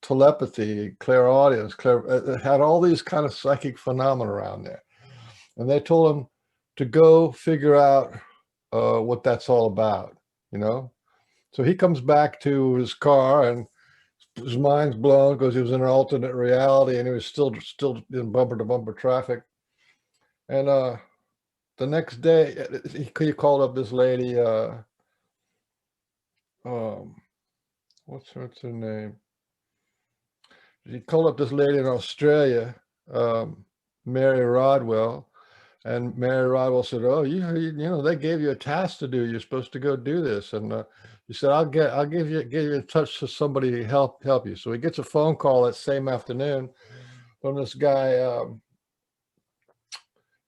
telepathy, clairaudience, it had all these kind of psychic phenomena around there. And they told him to go figure out what that's all about, you know? So he comes back to his car and his mind's blown because he was in an alternate reality and he was still in bumper to bumper traffic. And the next day, he called up this lady, what's her name? He called up this lady in Australia, Mary Rodwell, and Mary Rodwell said, "Oh, you know, they gave you a task to do. You're supposed to go do this." And he said, "I'll give you in touch to somebody to help you." So he gets a phone call that same afternoon from this guy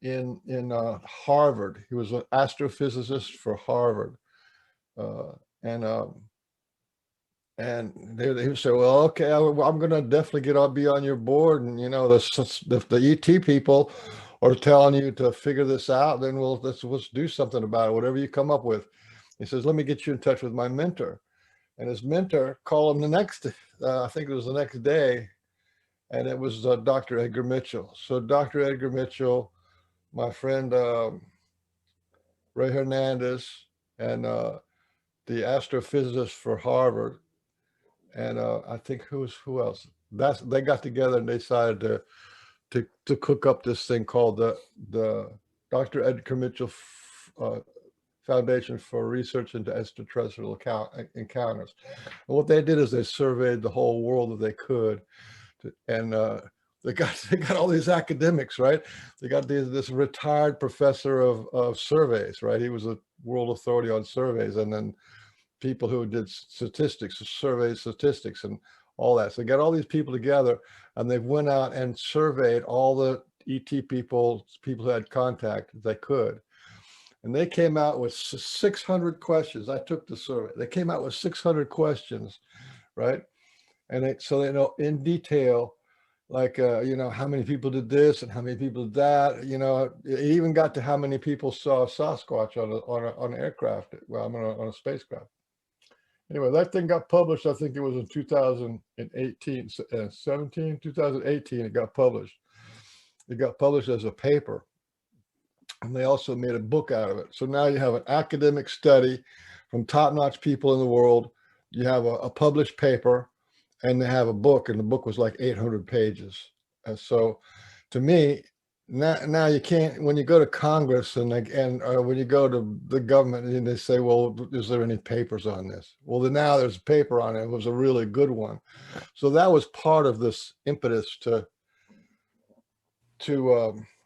in Harvard. He was an astrophysicist for Harvard, and And they would say, well, okay, I'm going to definitely be on your board. And, you know, the ET people are telling you to figure this out, then let's do something about it, whatever you come up with. He says, let me get you in touch with my mentor. And his mentor called him the next, I think it was the next day, and it was Dr. Edgar Mitchell. So Dr. Edgar Mitchell, my friend Ray Hernandez, and the astrophysicist for Harvard, and I think who else? They got together and they decided to cook up this thing called the Dr. Edgar Mitchell Foundation for Research into Extraterrestrial Encounters. And what they did is they surveyed the whole world that they could, and they got all these academics, right? They got this retired professor of surveys, right? He was a world authority on surveys, and then people who did statistics, survey statistics and all that. So they got all these people together, and they went out and surveyed all the ET people who had contact that they could. And they came out with 600 questions. I took the survey. They came out with 600 questions, right? And so they know in detail, like, you know, how many people did this and how many people did that. You know, it even got to how many people saw Sasquatch on an aircraft, well, on a spacecraft. Anyway, that thing got published. I think it was in 2018, 2018, it got published. It got published as a paper. And they also made a book out of it. So now you have an academic study from top-notch people in the world. You have a published paper, and they have a book, and the book was like 800 pages. And so to me, now you can't, when you go to Congress and when you go to the government and they say, well, is there any papers on this? Well, then now there's a paper on it. It was a really good one. So that was part of this impetus to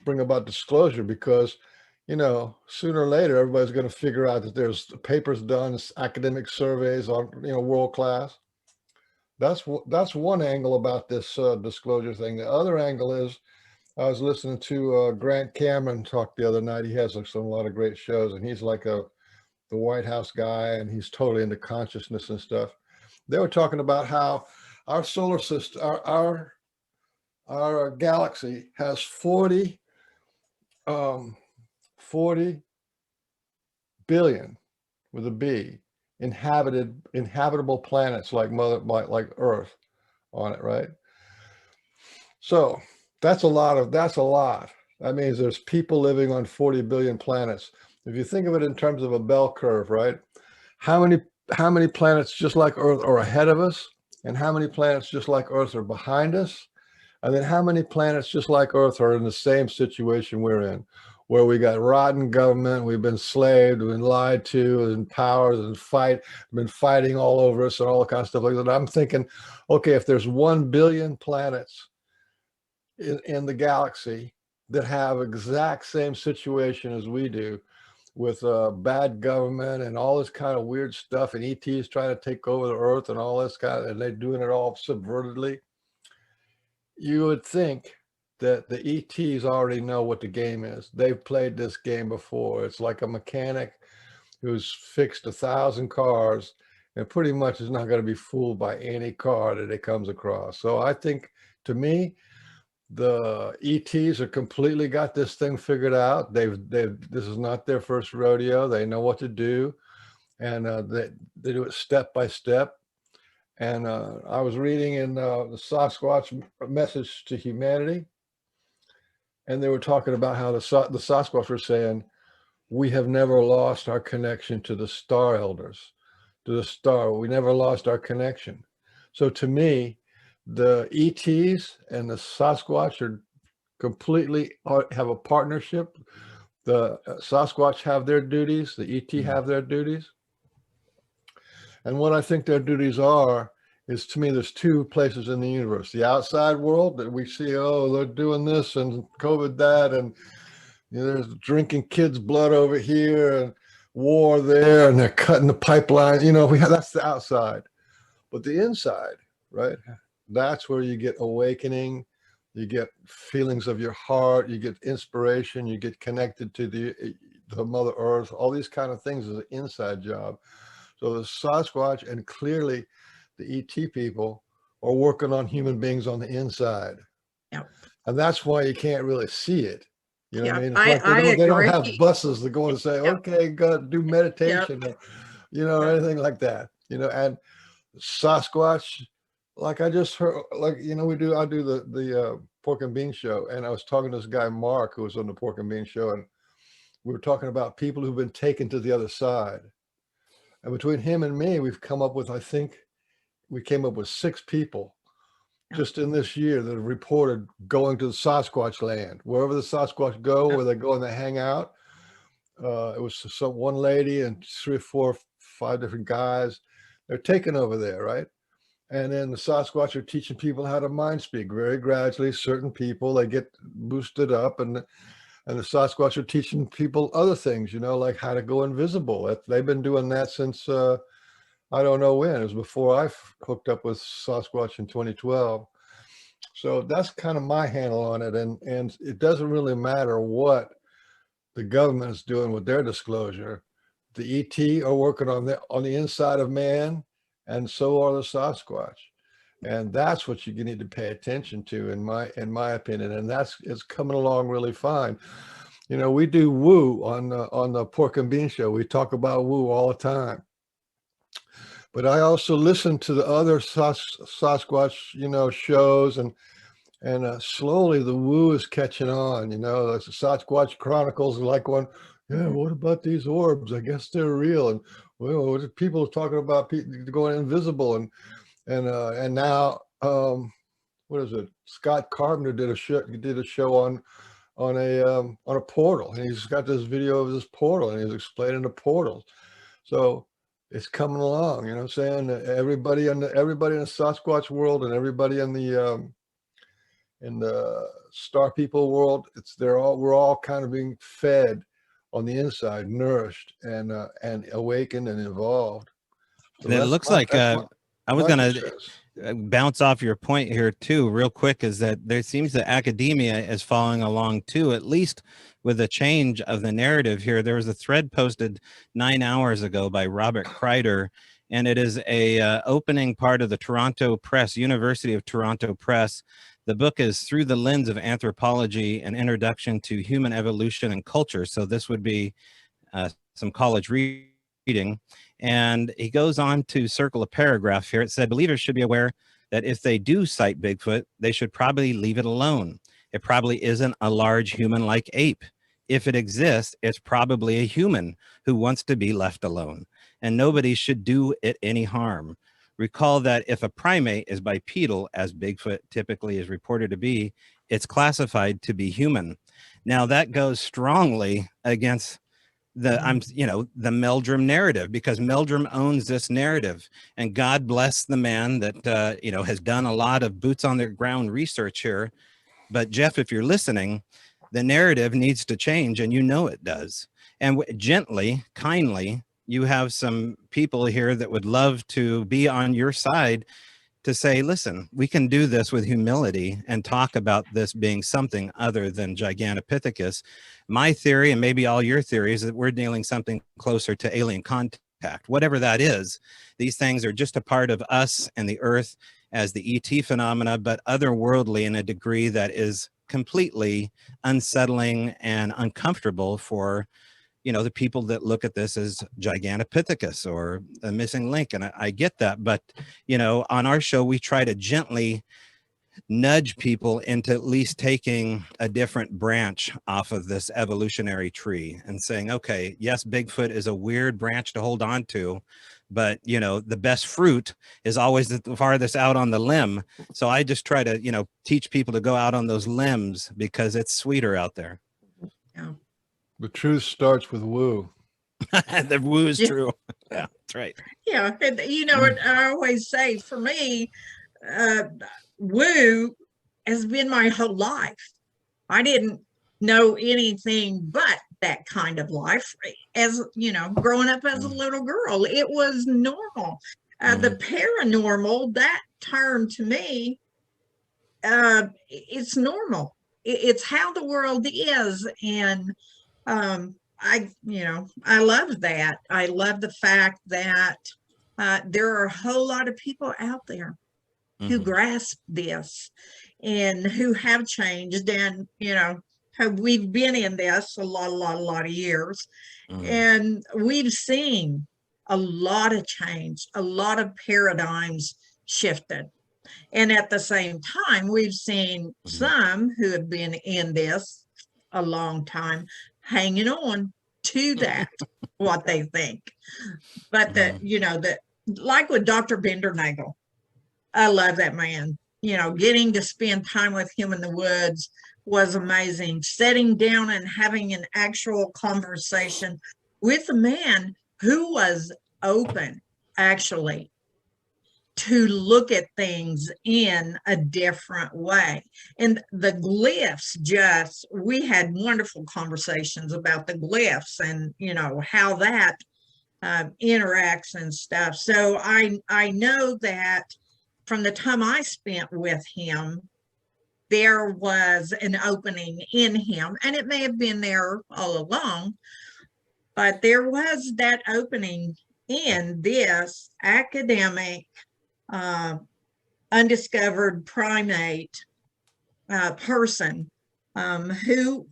bring about disclosure, because, you know, sooner or later, everybody's going to figure out that there's papers done, academic surveys on, you know, world class. That's one angle about this disclosure thing. The other angle is, I was listening to Grant Cameron talk the other night. He has a lot of great shows, and he's like the White House guy, and he's totally into consciousness and stuff. They were talking about how our solar system, our galaxy has 40 billion with a B inhabitable planets like Earth on it, right? So that's a lot. That means there's people living on 40 billion planets. If you think of it in terms of a bell curve, right? How many planets just like Earth are ahead of us, and how many planets just like Earth are behind us? And then how many planets just like Earth are in the same situation we're in, where we got rotten government, we've been slaved, we've been lied to, and powers and been fighting all over us and all the kind of stuff like that. I'm thinking, okay, if there's 1 billion planets in the galaxy that have exact same situation as we do, with bad government and all this kind of weird stuff, and ETs trying to take over the Earth and all this kind of, and they're doing it all subvertedly, you would think that the ETs already know what the game is. They've played this game before. It's like a mechanic who's fixed 1,000 cars and pretty much is not going to be fooled by any car that it comes across. So I think, to me, the ETs are completely got this thing figured out. This is not their first rodeo. They know what to do, and they do it step by step. And I was reading in the Sasquatch Message to Humanity, and they were talking about how the Sasquatch were saying, we have never lost our connection to the star elders, to the star. We never lost our connection. So to me, the ETs and the Sasquatch are completely have a partnership. The Sasquatch have their duties, the ET have their duties. And what I think their duties are is, to me, there's two places in the universe: the outside world that we see, oh, they're doing this and COVID that, and you know, there's drinking kids' blood over here and war there, and they're cutting the pipeline. You know, that's the outside. But the inside, right? That's where you get awakening, you get feelings of your heart, you get inspiration, you get connected to the Mother Earth. All these kind of things is an inside job. So the Sasquatch, and clearly the ET people are working on human beings on the inside. Yep. And that's why you can't really see it. You know what I mean? It's I like they don't have agree. buses to go and say, Yep. okay, go do meditation, or, you know, or Yep. anything like that. You know, and Sasquatch, like I just heard, like, you know, I do the Pork and Bean show, and I was talking to this guy, Mark, who was on the Pork and Bean show, and we were talking about people who've been taken to the other side. And between him and me, we've come up with, I think we came up with 6 people just in this year that have reported going to the Sasquatch land, wherever the Sasquatch go, where they go and they hang out. It was one lady and 3 or 4 or 5 different guys. They're taken over there, right? And then the Sasquatch are teaching people how to mind speak very gradually. Certain people, they get boosted up, and the Sasquatch are teaching people other things, you know, like how to go invisible. They've been doing that since I don't know when. It was before I hooked up with Sasquatch in 2012. So that's kind of my handle on it. And it doesn't really matter what the government is doing with their disclosure. The ET are working on the inside of man, and so are the Sasquatch. And that's what you need to pay attention to, in my opinion. And it's coming along really fine. You know, we do woo on the Pork and Bean show. We talk about woo all the time. But I also listen to the other Sasquatch, you know, shows, and slowly the woo is catching on. You know, the Sasquatch Chronicles are like one. Yeah, what about these orbs? I guess they're real. And well, people are talking about people going invisible, and now what is it? Scott Carpenter did a show on a portal, and he's got this video of this portal, and he's explaining the portals. So it's coming along, you know what I'm saying? Everybody in the Sasquatch world, and everybody in the Star People world, we're all kind of being fed on the inside, nourished and awakened and evolved. So and it looks like I was going to bounce off your point here too, real quick, is that there seems that academia is following along too, at least with the change of the narrative here. There was a thread posted 9 hours ago by Robert Kreider, and it is a opening part of the Toronto Press, University of Toronto Press. The book is Through the Lens of Anthropology, an Introduction to Human Evolution and Culture. So this would be some college reading. And he goes on to circle a paragraph here. It said, believers should be aware that if they do cite Bigfoot, they should probably leave it alone. It probably isn't a large human-like ape. If it exists, it's probably a human who wants to be left alone, and nobody should do it any harm. Recall that if a primate is bipedal, as Bigfoot typically is reported to be, it's classified to be human. Now that goes strongly against the Meldrum narrative, because Meldrum owns this narrative, and God bless the man that has done a lot of boots on the ground research here. But Jeff, if you're listening, the narrative needs to change, and you know it does. And gently, kindly, you have some people here that would love to be on your side to say, listen, we can do this with humility and talk about this being something other than Gigantopithecus. My theory, and maybe all your theories, is that we're dealing something closer to alien contact. Whatever that is, these things are just a part of us and the Earth as the ET phenomena, but otherworldly in a degree that is completely unsettling and uncomfortable for the people that look at this as Gigantopithecus or a missing link. And I get that, but on our show, we try to gently nudge people into at least taking a different branch off of this evolutionary tree and saying, okay, yes, Bigfoot is a weird branch to hold on to, but the best fruit is always the farthest out on the limb. So I just try to, teach people to go out on those limbs because it's sweeter out there. Yeah. The truth starts with woo. The woo is true. Yeah, that's right. Yeah. And, I always say, for me, woo has been my whole life. I didn't know anything but that kind of life. As growing up as a little girl, it was normal. The paranormal, that term to me, it's normal. It's how the world is. And I love that. I love the fact that there are a whole lot of people out there who grasp this and who have changed, and we've been in this a lot of years, and we've seen a lot of change, a lot of paradigms shifted. And at the same time, we've seen some who have been in this a long time hanging on to that, what they think. But like with Dr. Bindernagel, I love that man. Getting to spend time with him in the woods was amazing. Sitting down and having an actual conversation with a man who was open, actually, to look at things in a different way. And the glyphs, we had wonderful conversations about the glyphs and, how that interacts and stuff. So I know that from the time I spent with him, there was an opening in him, and it may have been there all along, but there was that opening in this academic, undiscovered primate person who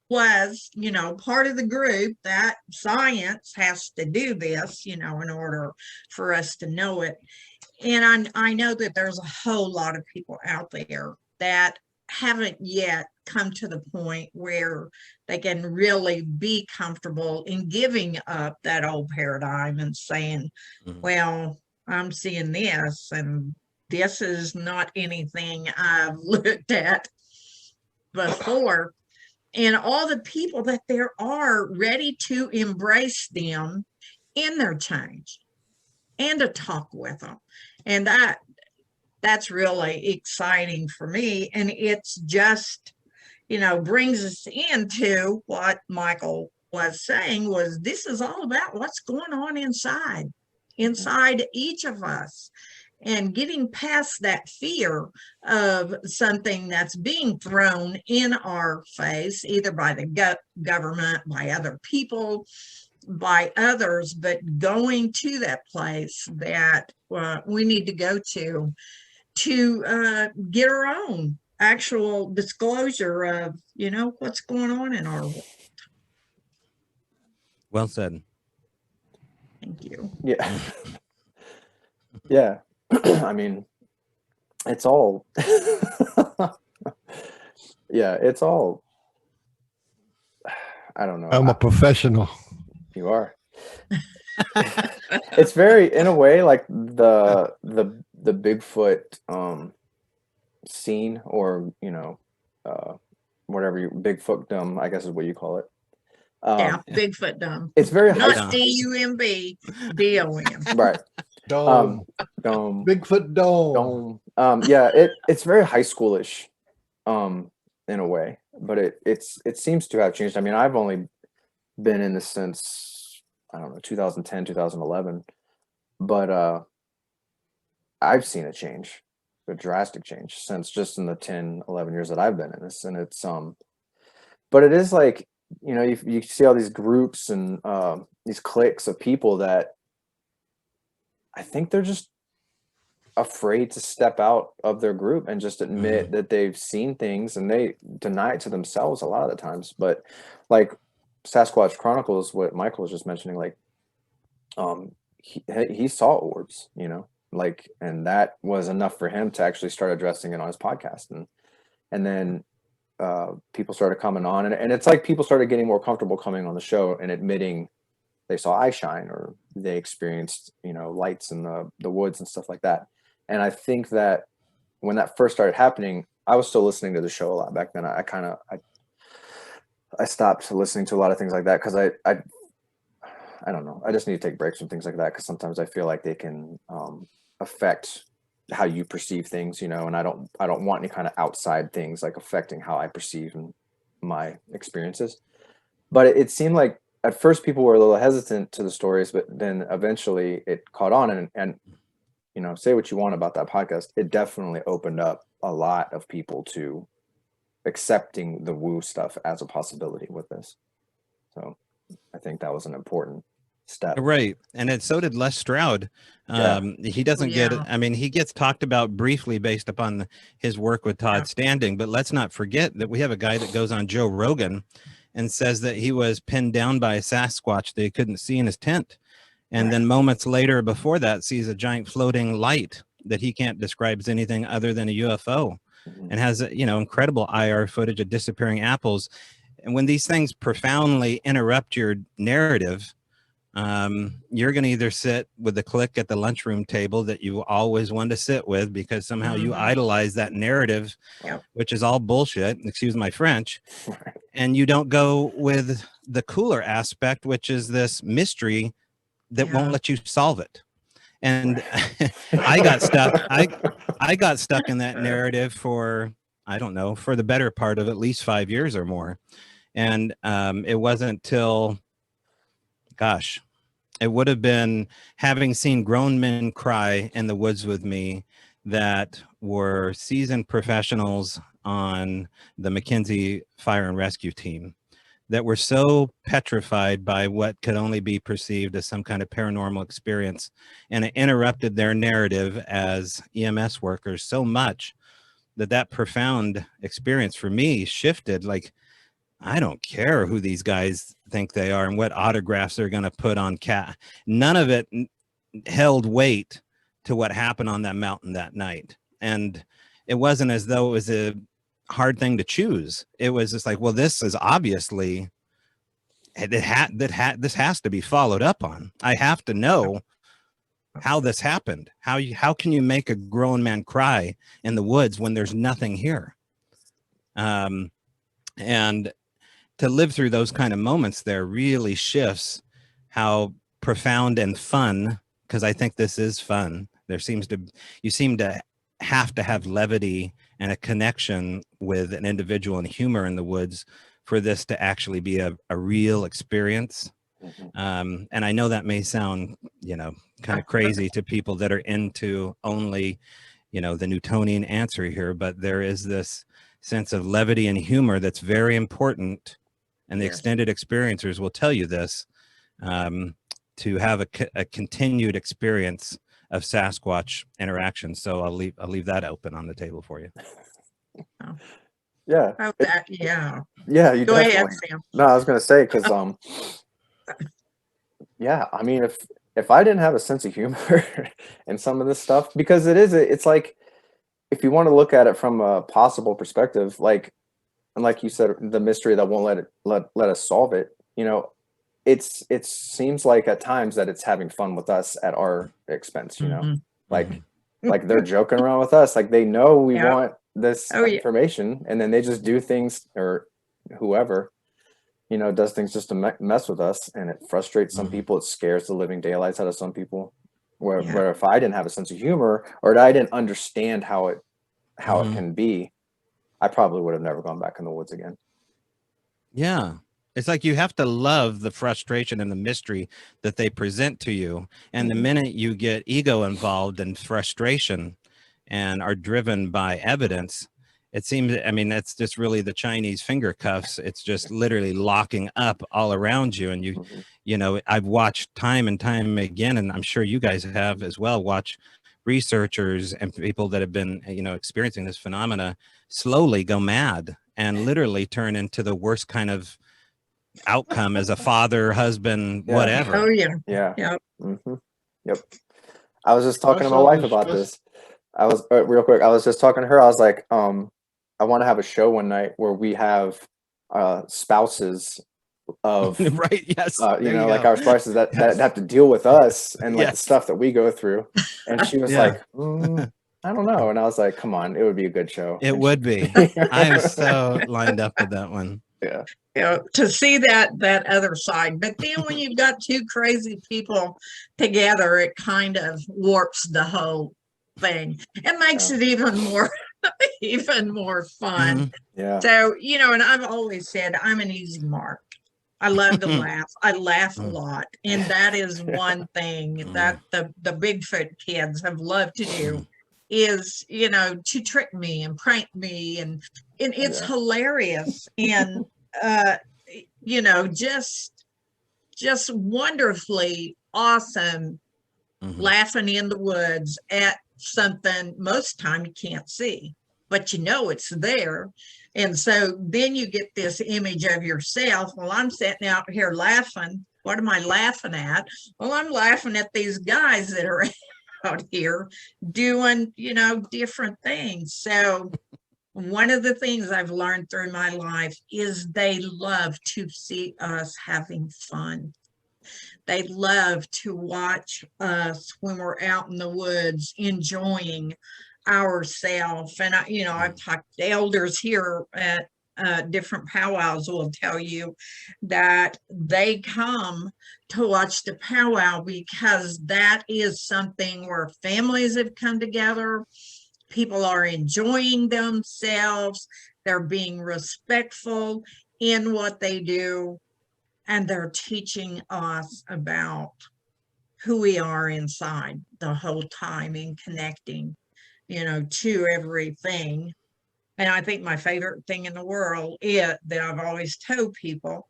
was, part of the group that science has to do this, in order for us to know it. And I know that there's a whole lot of people out there that haven't yet come to the point where they can really be comfortable in giving up that old paradigm and saying, well, I'm seeing this, and this is not anything I've looked at before. And all the people that there are ready to embrace them in their change and to talk with them. And that's really exciting for me. And it's just, brings us into what Michael was saying, was this is all about what's going on inside each of us, and getting past that fear of something that's being thrown in our face, either by the government, by other people, by others, but going to that place that we need to go to get our own actual disclosure of, what's going on in our world. Well said. Thank you. Yeah. Yeah. I mean, it's all, yeah, it's all, I don't know. I'm a professional. You are. It's very, in a way, like the Bigfoot scene, or whatever Bigfootdom, I guess is what you call it. Bigfootdom. It's very high not DUMB, DOM. Right. Dome. Dome. Bigfoot dome. Yeah, it's very high schoolish, in a way, but it seems to have changed. I mean, I've only been in this since, I don't know, 2010, 2011, but I've seen a change, a drastic change, since just in the 10, 11 years that I've been in this. And it's but it is like, you see all these groups and these cliques of people that I think they're just afraid to step out of their group and just admit that they've seen things, and they deny it to themselves a lot of the times. But like Sasquatch Chronicles, what Michael was just mentioning, like he saw orbs, and that was enough for him to actually start addressing it on his podcast. And then people started coming on, and it's like people started getting more comfortable coming on the show and admitting they saw eye shine, or they experienced, lights in the woods and stuff like that. And I think that when that first started happening, I was still listening to the show a lot back then. I stopped listening to a lot of things like that, because I don't know. I just need to take breaks from things like that, because sometimes I feel like they can affect how you perceive things, and I don't want any kind of outside things like affecting how I perceive my experiences. But it seemed like at first people were a little hesitant to the stories, but then eventually it caught on, and say what you want about that podcast, it definitely opened up a lot of people to accepting the woo stuff as a possibility with this. So I think that was an important step. Right. And so did Les Stroud. He doesn't get it. I mean, he gets talked about briefly based upon his work with Todd Standing, but let's not forget that we have a guy that goes on Joe Rogan and says that he was pinned down by a Sasquatch that he couldn't see in his tent. And then moments later before that sees a giant floating light that he can't describe as anything other than a UFO, and has, incredible IR footage of disappearing apples. And when these things profoundly interrupt your narrative, you're going to either sit with the clique at the lunchroom table that you always wanted to sit with because somehow you idolize that narrative, which is all bullshit, excuse my French, and you don't go with the cooler aspect, which is this mystery that won't let you solve it. And I got stuck. I got stuck in that narrative for, I don't know, for the better part of at least 5 years or more. And it wasn't till, gosh, it would have been having seen grown men cry in the woods with me that were seasoned professionals on the McKinsey Fire and Rescue Team that were so petrified by what could only be perceived as some kind of paranormal experience. And it interrupted their narrative as EMS workers so much that profound experience for me shifted. Like, I don't care who these guys think they are and what autographs they're going to put on cat. None of it held weight to what happened on that mountain that night. And it wasn't as though it was a hard thing to choose. It was just like, well, this is obviously, this has to be followed up on. I have to know how this happened. How can you make a grown man cry in the woods when there's nothing here? And to live through those kind of moments there really shifts how profound and fun, because I think this is fun. You seem to have levity and a connection with an individual and humor in the woods for this to actually be a real experience. And I know that may sound, kind of crazy to people that are into only, the Newtonian answer here, but there is this sense of levity and humor that's very important. And the extended experiencers will tell you this, to have a continued experience of Sasquatch interaction. So I'll leave that open on the table for you. Yeah. Yeah. You go ahead, Sam. No, I was gonna say, because I mean, if I didn't have a sense of humor in some of this stuff, because it's like, if you want to look at it from a possible perspective, like, and like you said, the mystery that won't let us solve it, it seems like at times that it's having fun with us at our expense, like they're joking around with us, like they know we want this information, and then they just do things, or whoever does things just to mess with us, and it frustrates some people. It scares the living daylights out of some people, where if I didn't have a sense of humor, or I didn't understand how it can be, I probably would have never gone back in the woods again. Yeah. It's like you have to love the frustration and the mystery that they present to you. And the minute you get ego involved and frustration and are driven by evidence, it seems, I mean, that's just really the Chinese finger cuffs. It's just literally locking up all around you. And I've watched time and time again, and I'm sure you guys have as well, watch researchers and people that have been, experiencing this phenomena slowly go mad and literally turn into the worst kind of outcome as a father, husband, whatever. Oh yeah. Yep. I was just talking to my wife about this. I was real quick. I was just talking to her. I was like, I want to have a show one night where we have spouses of right. Yes. Like our spouses that have to deal with us and like the stuff that we go through. And she was like, I don't know. And I was like, come on, it would be a good show. It would be. I'm so lined up with that one. Yeah. To see that other side. But then when you've got two crazy people together, it kind of warps the whole thing. It makes it even more fun. So, and I've always said I'm an easy mark. I love to laugh. I laugh a lot. And that is one thing that the Bigfoot kids have loved to do is, to trick me and prank me. And it's hilarious. And, just wonderfully awesome, laughing in the woods at something most time you can't see, but you know it's there. And so then you get this image of yourself. Well, I'm sitting out here laughing. What am I laughing at? Well, I'm laughing at these guys that are out here doing, you know, different things. So one of the things I've learned through my life is they love to see us having fun. They love to watch us when we're out in the woods enjoying ourselves. And you know, I've talked to elders here at different powwows will tell you that they come to watch the powwow because that is something where families have come together. People are enjoying themselves. They're being respectful in what they do. And they're teaching us about who we are inside the whole time and connecting, you know, to everything. And I think my favorite thing in the world is that I've always told people,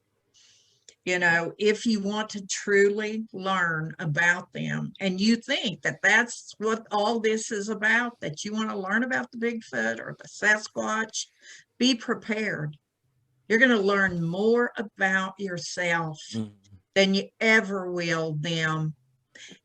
you know, if you want to truly learn about them and you think that that's what all this is about, that you want to learn about the Bigfoot or the Sasquatch, be prepared. You're going to learn more about yourself than you ever will them.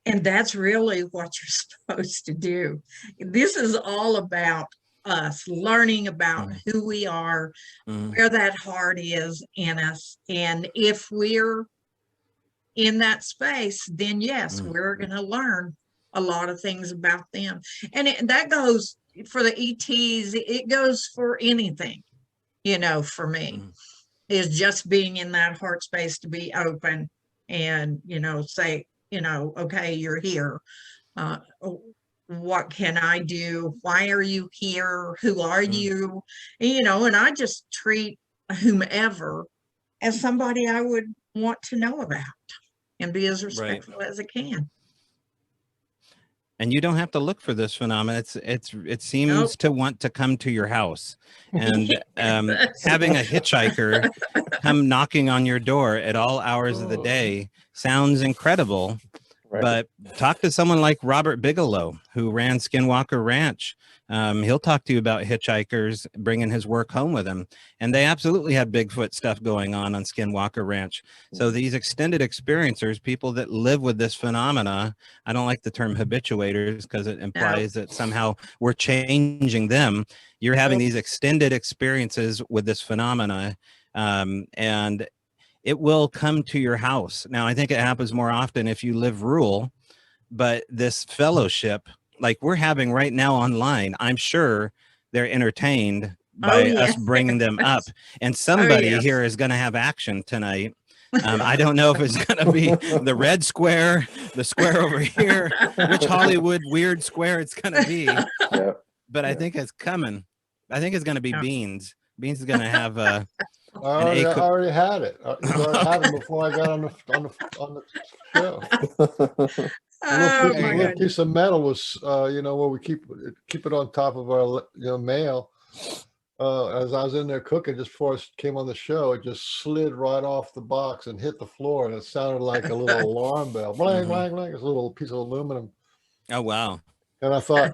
And that's really what you're supposed to do. This is all about us learning about who we are, where that heart is in us. And if we're in that space, then yes, we're going to learn a lot of things about them. And that goes for the ETs. It goes for anything, you know, for me. Is just being in that heart space to be open and, you know, say, you know, okay, you're here. What can I do? Why are you here? Who are you? And, you know, and I just treat whomever as somebody I would want to know about and be as respectful as I can. And you don't have to look for this phenomenon. It seems to want to come to your house, and having a hitchhiker come knocking on your door at all hours of the day sounds incredible. But talk to someone like Robert Bigelow, who ran Skinwalker Ranch. He'll talk to you about hitchhikers bringing his work home with him. And they absolutely have Bigfoot stuff going on Skinwalker Ranch. So these extended experiencers, people that live with this phenomena, I don't like the term habituators because it implies that somehow we're changing them. You're having these extended experiences with this phenomena, and it will come to your house. Now, I think it happens more often if you live rural, but this fellowship, like we're having right now online, I'm sure they're entertained by us bringing them up. And somebody here is going to have action tonight. I don't know if it's going to be the red square, the square over here, which Hollywood weird square it's going to be. But I think it's coming. I think it's going to be Beans. Beans is going to have a... I already had it. I already had it before I got on the show. A little piece of metal was, you know, where we keep it on top of our, you know, mail. As I was in there cooking, just before I came on the show, it just slid right off the box and hit the floor, and it sounded like a little alarm bell. Blang, blang, blang. It's a little piece of aluminum. Oh wow! And I thought,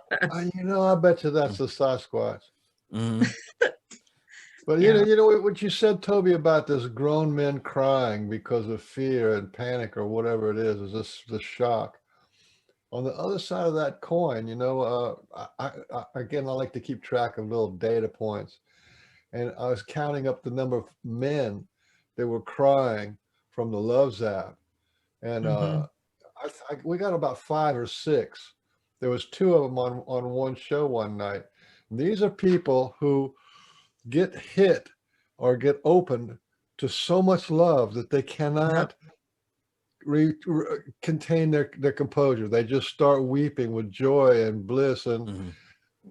you know, I bet you that's the Sasquatch. But you know what you said, Toby, about this grown men crying because of fear and panic or whatever it is this shock. On the other side of that coin, you know, I like to keep track of little data points, and I was counting up the number of men that were crying from the love zap, and we got about 5 or 6. There was 2 of them on one show one night. And these are people who get hit or get opened to so much love that they cannot contain their composure. They just start weeping with joy and bliss, and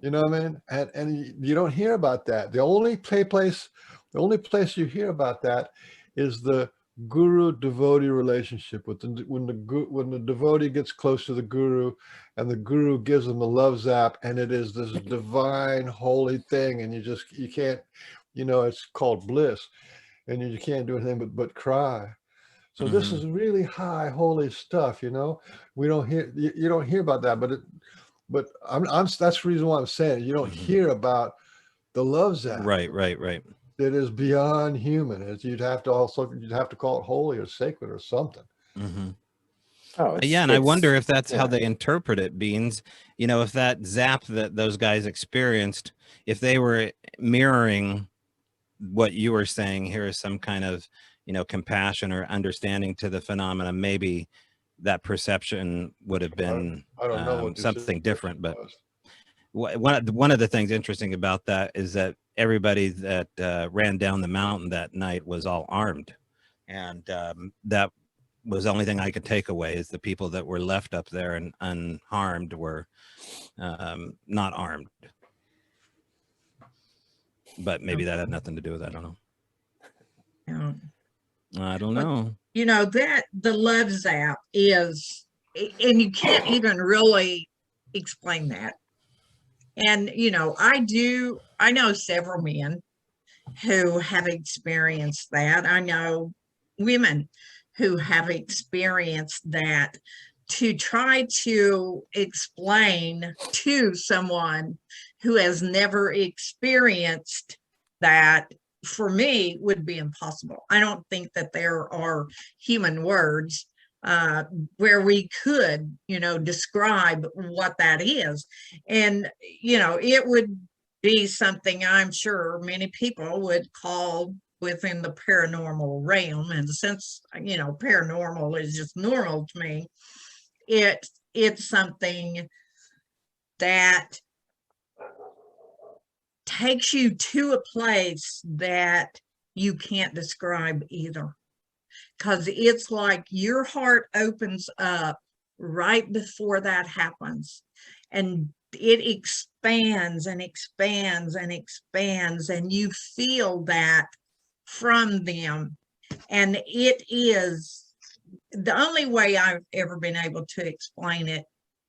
you know what I mean. And you don't hear about that. The only place you hear about that is the guru devotee relationship. When the devotee gets close to the guru, and the guru gives them the love zap, and it is this divine holy thing, and you can't, you know, it's called bliss, and you can't do anything but cry. So this is really high, holy stuff, you know. We don't hear, you don't hear about that, but I'm that's the reason why I'm saying you don't hear about the love zap. Right. That is beyond human. You'd have to call it holy or sacred or something. Oh, Yeah, and I wonder if that's how they interpret it, Beans. You know, if that zap that those guys experienced, if they were mirroring what you were saying, here is some kind of, you know, compassion or understanding to the phenomena, maybe that perception would have been I don't know what something different. But was. one of the things interesting about that is that everybody that ran down the mountain that night was all armed, and that was the only thing I could take away, is the people that were left up there and unharmed were not armed. But maybe that had nothing to do with it. I don't know. Yeah. I don't know. You know, that the love zap is, and you can't even really explain that. And, you know, I know several men who have experienced that. I know women who have experienced that. To try to explain to someone who has never experienced that, for me, would be impossible. I don't think that there are human words where we could, you know, describe what that is. And, you know, it would be something I'm sure many people would call within the paranormal realm. And since, you know, paranormal is just normal to me, it's something that takes you to a place that you can't describe either, because it's like your heart opens up right before that happens, and it expands and expands and expands, and you feel that from them. And it is the only way I've ever been able to explain it.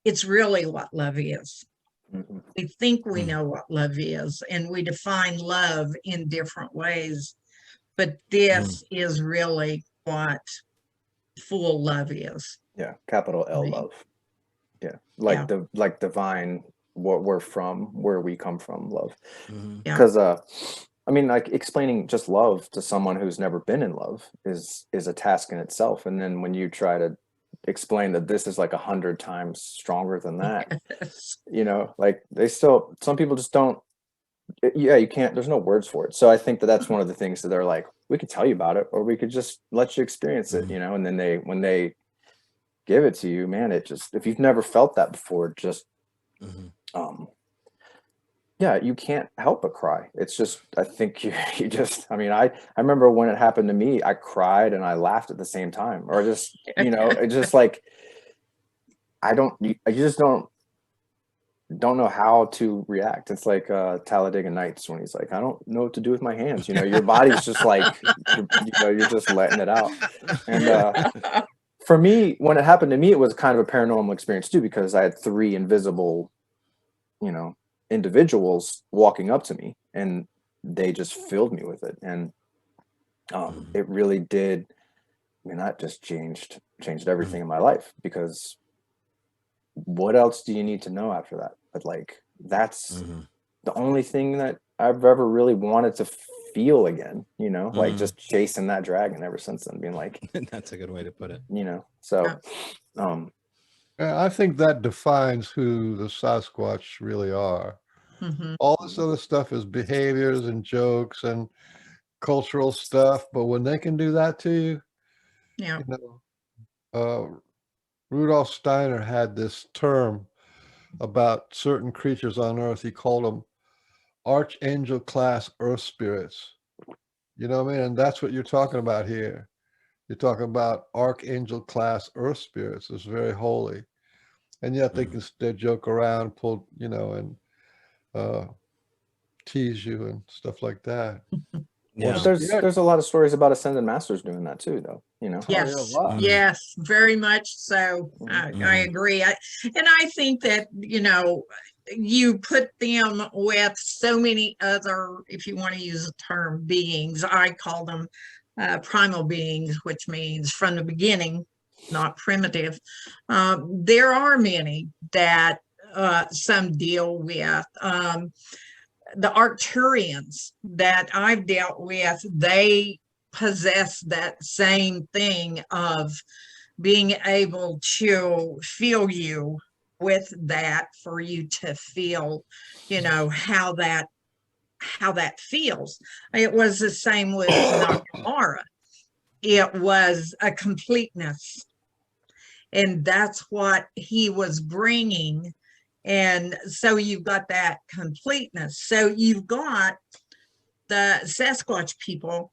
It's really what love is. We think we know what love is, and we define love in different ways, but this is really what full love is. Yeah, capital L love. Yeah, like like divine, what we're from, where we come from, love. Because I mean, like explaining just love to someone who's never been in love is a task in itself. And then when you try to explain that this is like 100 times stronger than that, you know, like some people just don't. Yeah, you can't. There's no words for it. So I think that that's one of the things that they're like, we could tell you about it, or we could just let you experience it, you know. And then when they give it to you, man, it just, if you've never felt that before, just yeah, you can't help but cry. It's just, I think you just, I mean, I remember when it happened to me, I cried and I laughed at the same time, or just, you know, it's just like, you just don't know how to react. It's like Talladega Nights when he's like, I don't know what to do with my hands. You know, your body's just like, you're just letting it out. And for me, when it happened to me, it was kind of a paranormal experience too, because I had 3 invisible, you know, individuals walking up to me, and they just filled me with it. And it really did. I mean, that just changed everything in my life, because what else do you need to know after that? But like, that's the only thing that I've ever really wanted to feel again, you know, like just chasing that dragon ever since then, being like, that's a good way to put it, you know. So I think that defines who the Sasquatch really are. All this other stuff is behaviors and jokes and cultural stuff, but when they can do that to you, you know, Rudolf Steiner had this term about certain creatures on Earth. He called them archangel class Earth spirits. You know what I mean? And that's what you're talking about here. You're talking about archangel class Earth spirits. It's very holy, and yet they joke around, pull, you know, and tease you and stuff like that. Yeah, well, there's a lot of stories about ascended masters doing that too, though. You know. Yes, yes, very much so. I agree. And I think that, you know, you put them with so many other, if you want to use the term, beings. I call them primal beings, which means from the beginning, not primitive. There are many that some deal with. The Arcturians that I've dealt with, they possess that same thing of being able to feel you with that, for you to feel, you know, how that feels. It was the same with Nakamura. It was a completeness, and that's what he was bringing. And so you've got that completeness. So you've got the Sasquatch people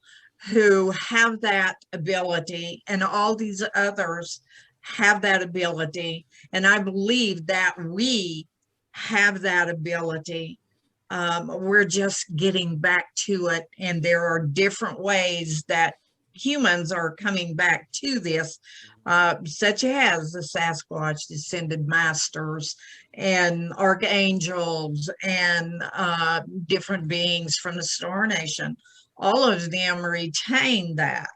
who have that ability, and all these others have that ability. And I believe that we have that ability. We're just getting back to it. And there are different ways that humans are coming back to this, such as the Sasquatch descended masters and archangels and different beings from the Star Nation. All of them retain that.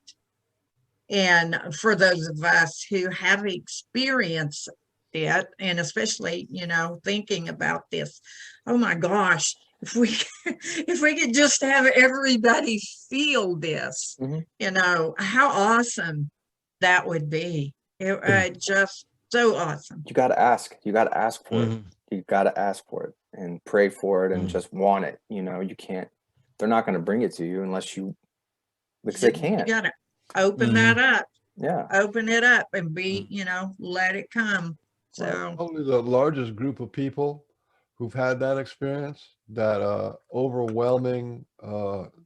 And for those of us who have experienced it, and especially, you know, thinking about this, oh my gosh, if we could just have everybody feel this, you know, how awesome that would be. It just so awesome. You got to ask. You got to ask for it. You got to ask for it and pray for it and just want it. You know, you can't. They're not going to bring it to you unless you, because they can't. You got to open that up. Yeah. Open it up and be, you know, let it come. So well, probably the largest group of people who've had that experience, that overwhelming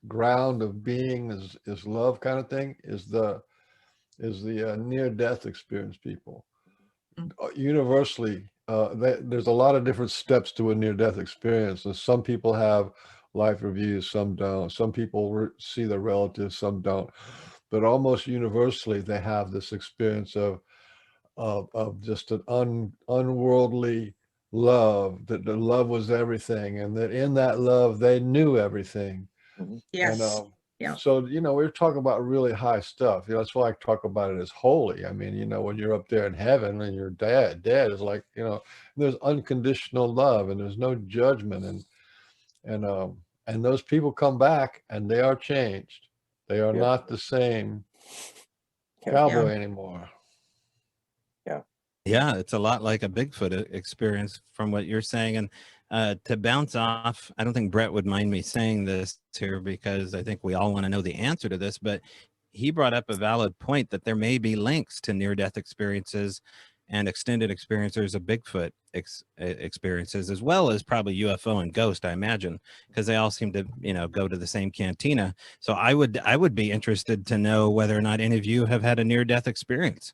ground of being is love kind of thing, is the near-death experience people. Universally, there's a lot of different steps to a near-death experience. And some people have life reviews, some don't. Some people see their relatives, some don't. But almost universally, they have this experience of just an unworldly love, that the love was everything, and that in that love they knew everything. Yes. And, yeah. So, you know, we're talking about really high stuff. You know, that's why I talk about it as holy. I mean, you know, when you're up there in heaven and you're dead is like, you know, there's unconditional love and there's no judgment, and those people come back and they are changed. They are not the same cowboy anymore. Yeah, it's a lot like a Bigfoot experience from what you're saying. And to bounce off, I don't think Brett would mind me saying this here, because I think we all want to know the answer to this, but he brought up a valid point that there may be links to near-death experiences and extended experiences of Bigfoot experiences, as well as probably UFO and ghost, I imagine, because they all seem to, you know, go to the same cantina. So I would be interested to know whether or not any of you have had a near-death experience.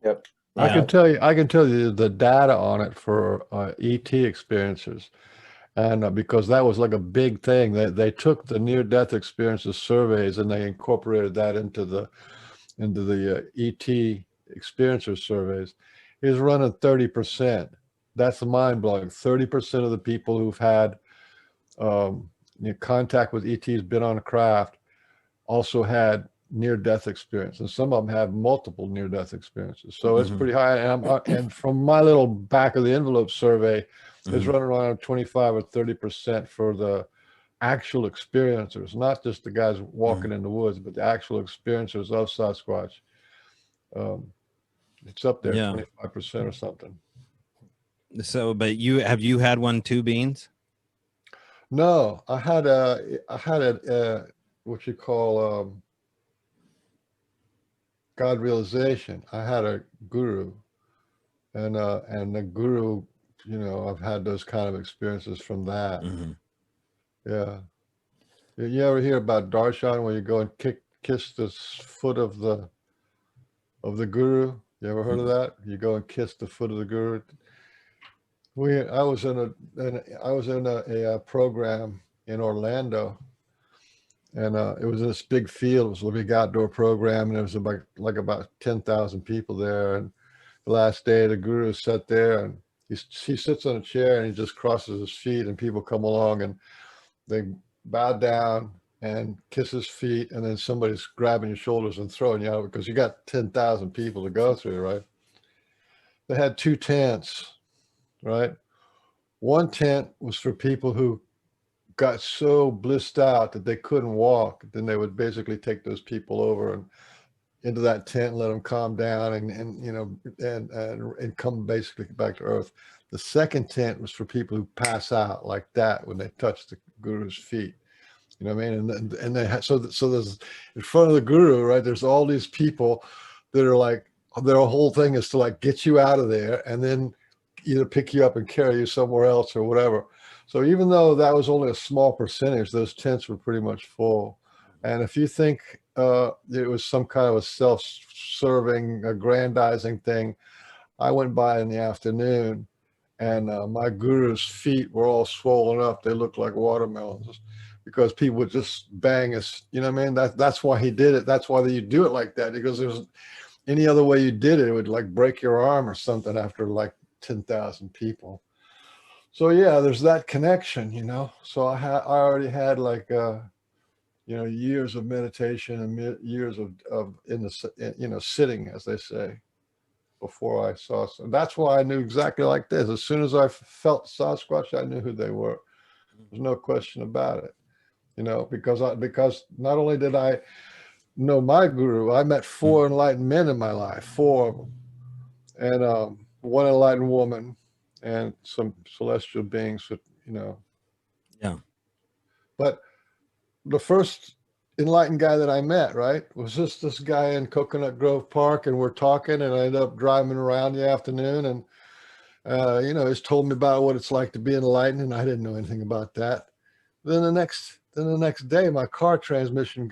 Yep. I can tell you the data on it for ET experiencers, and because that was like a big thing. They took the near-death experiences surveys and they incorporated that into the ET experiencer surveys. Is running 30%. That's mind-blowing. 30% of the people who've had contact with ETs, been on a craft, also had near-death experience, and some of them have multiple near-death experiences. So it's pretty high. And from my little back of the envelope survey, it's running around 25 or 30% for the actual experiencers, not just the guys walking in the woods, but the actual experiencers of Sasquatch. It's up there, 25% or something. So, but have you had one too, Beans? No, I had what you call God realization. I had a guru, and the guru, you know, I've had those kind of experiences from that. Yeah. You ever hear about darshan, where you go and kiss the foot of the guru? You ever heard of that? You go and kiss the foot of the guru. I was in a program in Orlando, and it was in this big field. It was a big outdoor program, and there was about 10,000 people there. And the last day, the guru sat there, and he sits on a chair, and he just crosses his feet, and people come along, and they bow down, and kiss his feet, and then somebody's grabbing your shoulders and throwing you out because you got 10,000 people to go through, right? They had 2 tents, right? One tent was for people who got so blissed out that they couldn't walk. Then they would basically take those people over and into that tent and let them calm down and you know, and come basically back to earth. The second tent was for people who pass out like that when they touch the guru's feet. You know what I mean? And they had, so there's in front of the guru, right? There's all these people that are like, their whole thing is to like get you out of there and then either pick you up and carry you somewhere else or whatever. So even though that was only a small percentage, those tents were pretty much full. And if you think it was some kind of a self-serving, aggrandizing thing, I went by in the afternoon and my guru's feet were all swollen up. They looked like watermelons because people would just bang us. You know what I mean? That's why he did it. That's why you do it like that, because there's any other way you did it, it would like break your arm or something after like 10,000 people. So yeah, there's that connection, you know. So I already had like you know, years of meditation and years of in the, you know, sitting, as they say, before I saw. So that's why I knew exactly like this. As soon as I felt Sasquatch, I knew who they were. There's no question about it, you know, because not only did I know my guru, I met 4 enlightened men in my life, 4 of them, and 1 enlightened woman, and some celestial beings that, you know. Yeah. But the first enlightened guy that I met, right, was just this guy in Coconut Grove Park, and we're talking, and I ended up driving around the afternoon, and you know, he's told me about what it's like to be enlightened, and I didn't know anything about that. Then the next day, my car transmission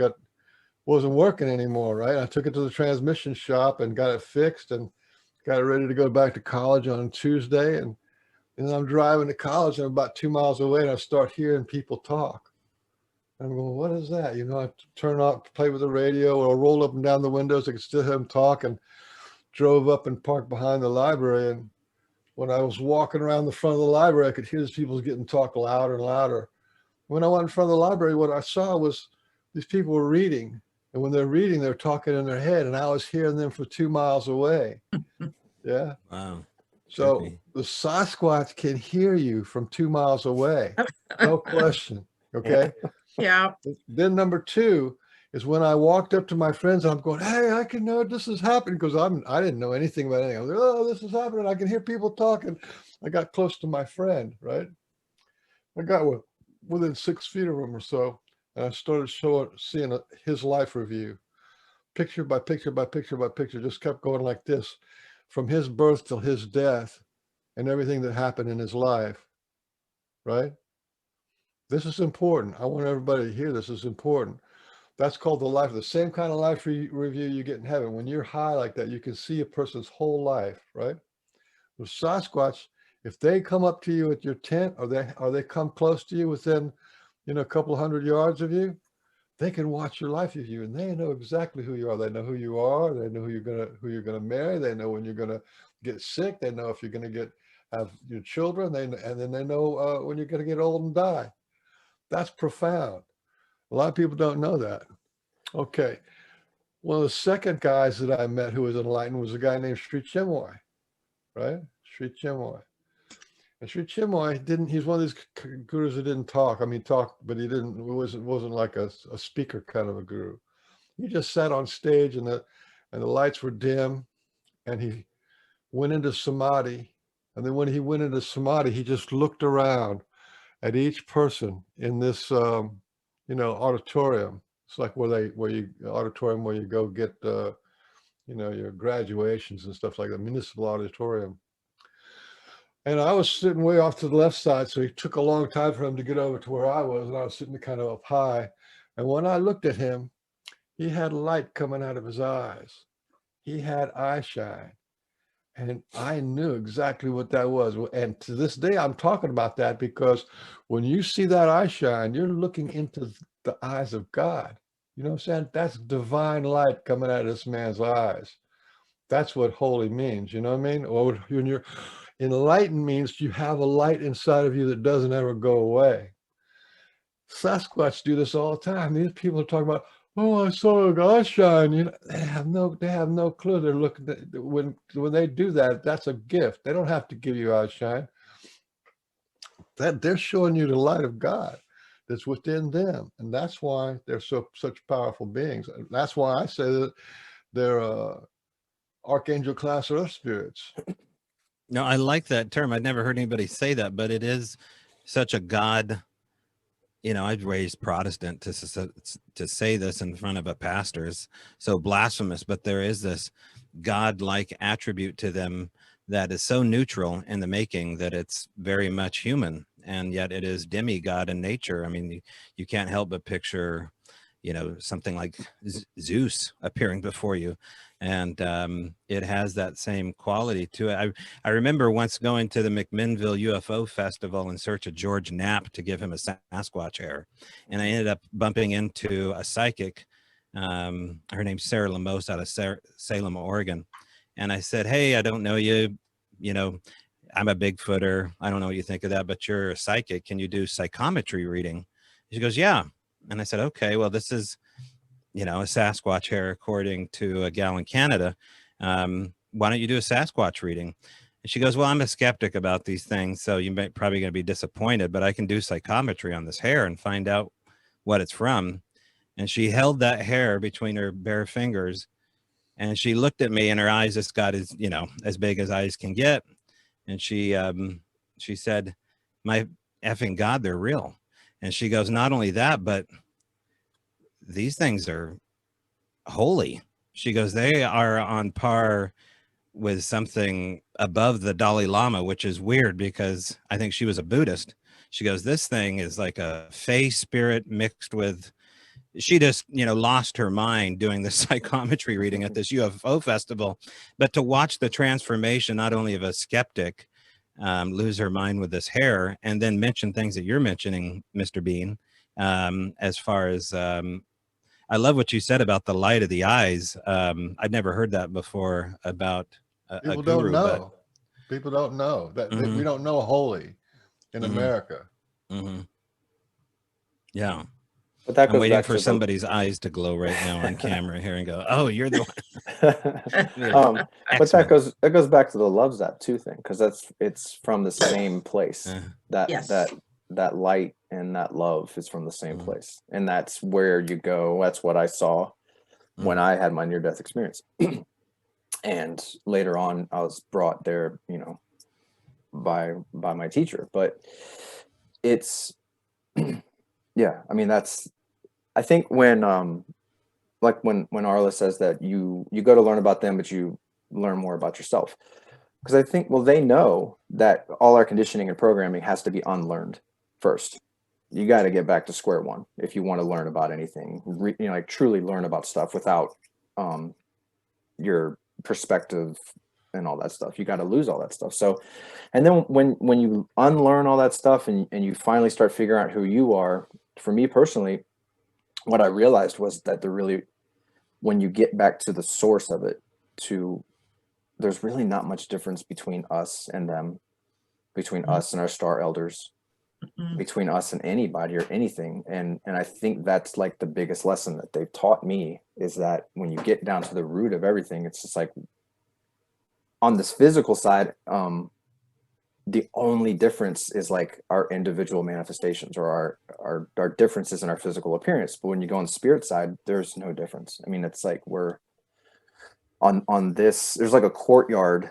wasn't working anymore, right? I took it to the transmission shop and got it fixed and got it ready to go back to college on Tuesday, and I'm driving to college, and I'm about 2 miles away, and I start hearing people talk. I'm going, what is that? You know, I turn off, play with the radio, or roll up and down the windows. I could still hear them talk, and drove up and parked behind the library. And when I was walking around the front of the library, I could hear these people getting talk louder and louder. When I went in front of the library, what I saw was these people were reading. And when they're reading, they're talking in their head, and I was hearing them for 2 miles away. Yeah. Wow. So Trippy. the Sasquatch can hear you from 2 miles away. No question. Okay. Yeah. Then number 2 is when I walked up to my friends, and I'm going, hey, I can know this is happening, because I didn't know anything about anything. I was like, oh, this is happening. I can hear people talking. I got close to my friend, right? I got within 6 feet of him or so, and I started seeing his life review, picture by picture by picture by picture, just kept going like this, from his birth till his death, and everything that happened in his life, right? This is important. I want everybody to hear this is important. That's called the life, the same kind of life review you get in heaven. When you're high like that, you can see a person's whole life, right? With Sasquatch, if they come up to you at your tent, or they come close to you within, you know, a couple of 100 yards of you, they can watch your life review, and they know exactly who you are. They know who you are. They know who you're gonna marry. They know when you're gonna get sick. They know if you're gonna have your children. And then they know when you're gonna get old and die. That's profound. A lot of people don't know that. Okay. One of the second guys that I met who was enlightened was a guy named Sri Chinmoy, right? Sri Chinmoy. And Sri Chinmoy he's one of these gurus that didn't talk. I mean, talk, but he wasn't like a speaker kind of a guru. He just sat on stage, and the lights were dim, and he went into samadhi. And then when he went into samadhi, he just looked around at each person in this, you know, auditorium. It's like auditorium where you go get, you know, your graduations and stuff like that, municipal auditorium. And I was sitting way off to the left side, so it took a long time for him to get over to where I was, and I was sitting kind of up high. And when I looked at him, he had light coming out of his eyes. He had eye shine. And I knew exactly what that was. And to this day, I'm talking about that, because when you see that eye shine, you're looking into the eyes of God. You know what I'm saying? That's divine light coming out of this man's eyes. That's what holy means. You know what I mean? Or when you're enlightened, means you have a light inside of you that doesn't ever go away. Sasquatch do this all the time. These people talk about, oh, I saw a God shine. You know, they have no clue. They're looking at, when they do that, that's a gift. They don't have to give you eye shine. That they're showing you the light of God that's within them, and that's why they're such powerful beings. That's why I say that they're archangel class earth spirits. No, I like that term. I'd never heard anybody say that, but it is such a God. You know, I've raised Protestant to say this in front of a pastor is so blasphemous, but there is this God-like attribute to them that is so neutral in the making that it's very much human, and yet it is demigod in nature. I mean, you can't help but picture, you know, something like Zeus appearing before you, and it has that same quality to it. I remember once going to the McMinnville UFO Festival in search of George Knapp to give him a Sasquatch hair, and I ended up bumping into a psychic. Her name's Sarah Lemos out of Salem, Oregon, and I said, "Hey, I don't know you. You know, I'm a Bigfooter. I don't know what you think of that, but you're a psychic. Can you do psychometry reading?" She goes, "Yeah." And I said, "Okay, well, this is, you know, a Sasquatch hair according to a gal in Canada. Why don't you do a Sasquatch reading?" And she goes, "Well, I'm a skeptic about these things, so you may probably going to be disappointed, but I can do psychometry on this hair and find out what it's from." And she held that hair between her bare fingers, and she looked at me, and her eyes just got as, you know, as big as eyes can get. And she said, "My effing God, they're real." And she goes, "Not only that, but these things are holy." She goes, "They are on par with something above the Dalai Lama," which is weird because I think she was a Buddhist. She goes, "This thing is like a fey spirit mixed with," she just, you know, lost her mind doing the psychometry reading at this UFO festival. But to watch the transformation, not only of a skeptic lose her mind with this hair, and then mention things that you're mentioning, Mr. Bean, as far as I love what you said about the light of the eyes. I'd never heard that before about People a guru, don't know. People don't know that we don't know holy in America. Yeah. But that I'm goes waiting back for to somebody's eyes to glow right now on camera here and go, "Oh, you're the one." but that goes back to the love zap too thing, because it's from the same place. Yes. That light and that love is from the same place, and that's where you go. That's what I saw when I had my near-death experience. And later on, I was brought there, you know, by my teacher. But it's yeah, I mean, that's, I think when like when Arla says that you go to learn about them, but you learn more about yourself, because I think, well, they know that all our conditioning and programming has to be unlearned first. You got to get back to square one if you want to learn about anything, you know, like truly learn about stuff without your perspective and all that stuff. You got to lose all that stuff. So, and then when you unlearn all that stuff and you finally start figuring out who you are, for me personally, what I realized was that when you get back to the source of it, there's really not much difference between us and them, between us and our star elders, between us and anybody or anything. And I think that's like the biggest lesson that they've taught me, is that when you get down to the root of everything, it's just like on this physical side, the only difference is like our individual manifestations or our differences in our physical appearance. But when you go on the spirit side, there's no difference. I mean, it's like we're on this, there's like a courtyard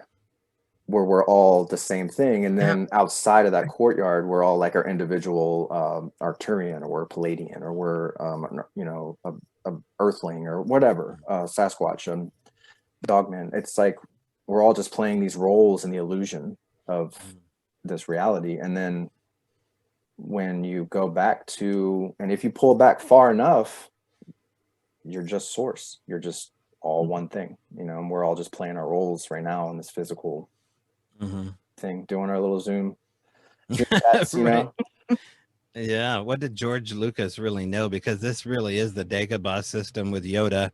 where we're all the same thing. And then outside of that courtyard, we're all like our individual Arcturian, or we're Palladian, or we're, you know, a Earthling or whatever, Sasquatch, Dogman. It's like we're all just playing these roles in the illusion of this reality. And then when you go back to, and if you pull back far enough, you're just source. You're just all one thing, you know, and we're all just playing our roles right now in this physical thing, doing our little Zoom chats, you know? Yeah. What did George Lucas really know? Because this really is the Dagobah system with Yoda,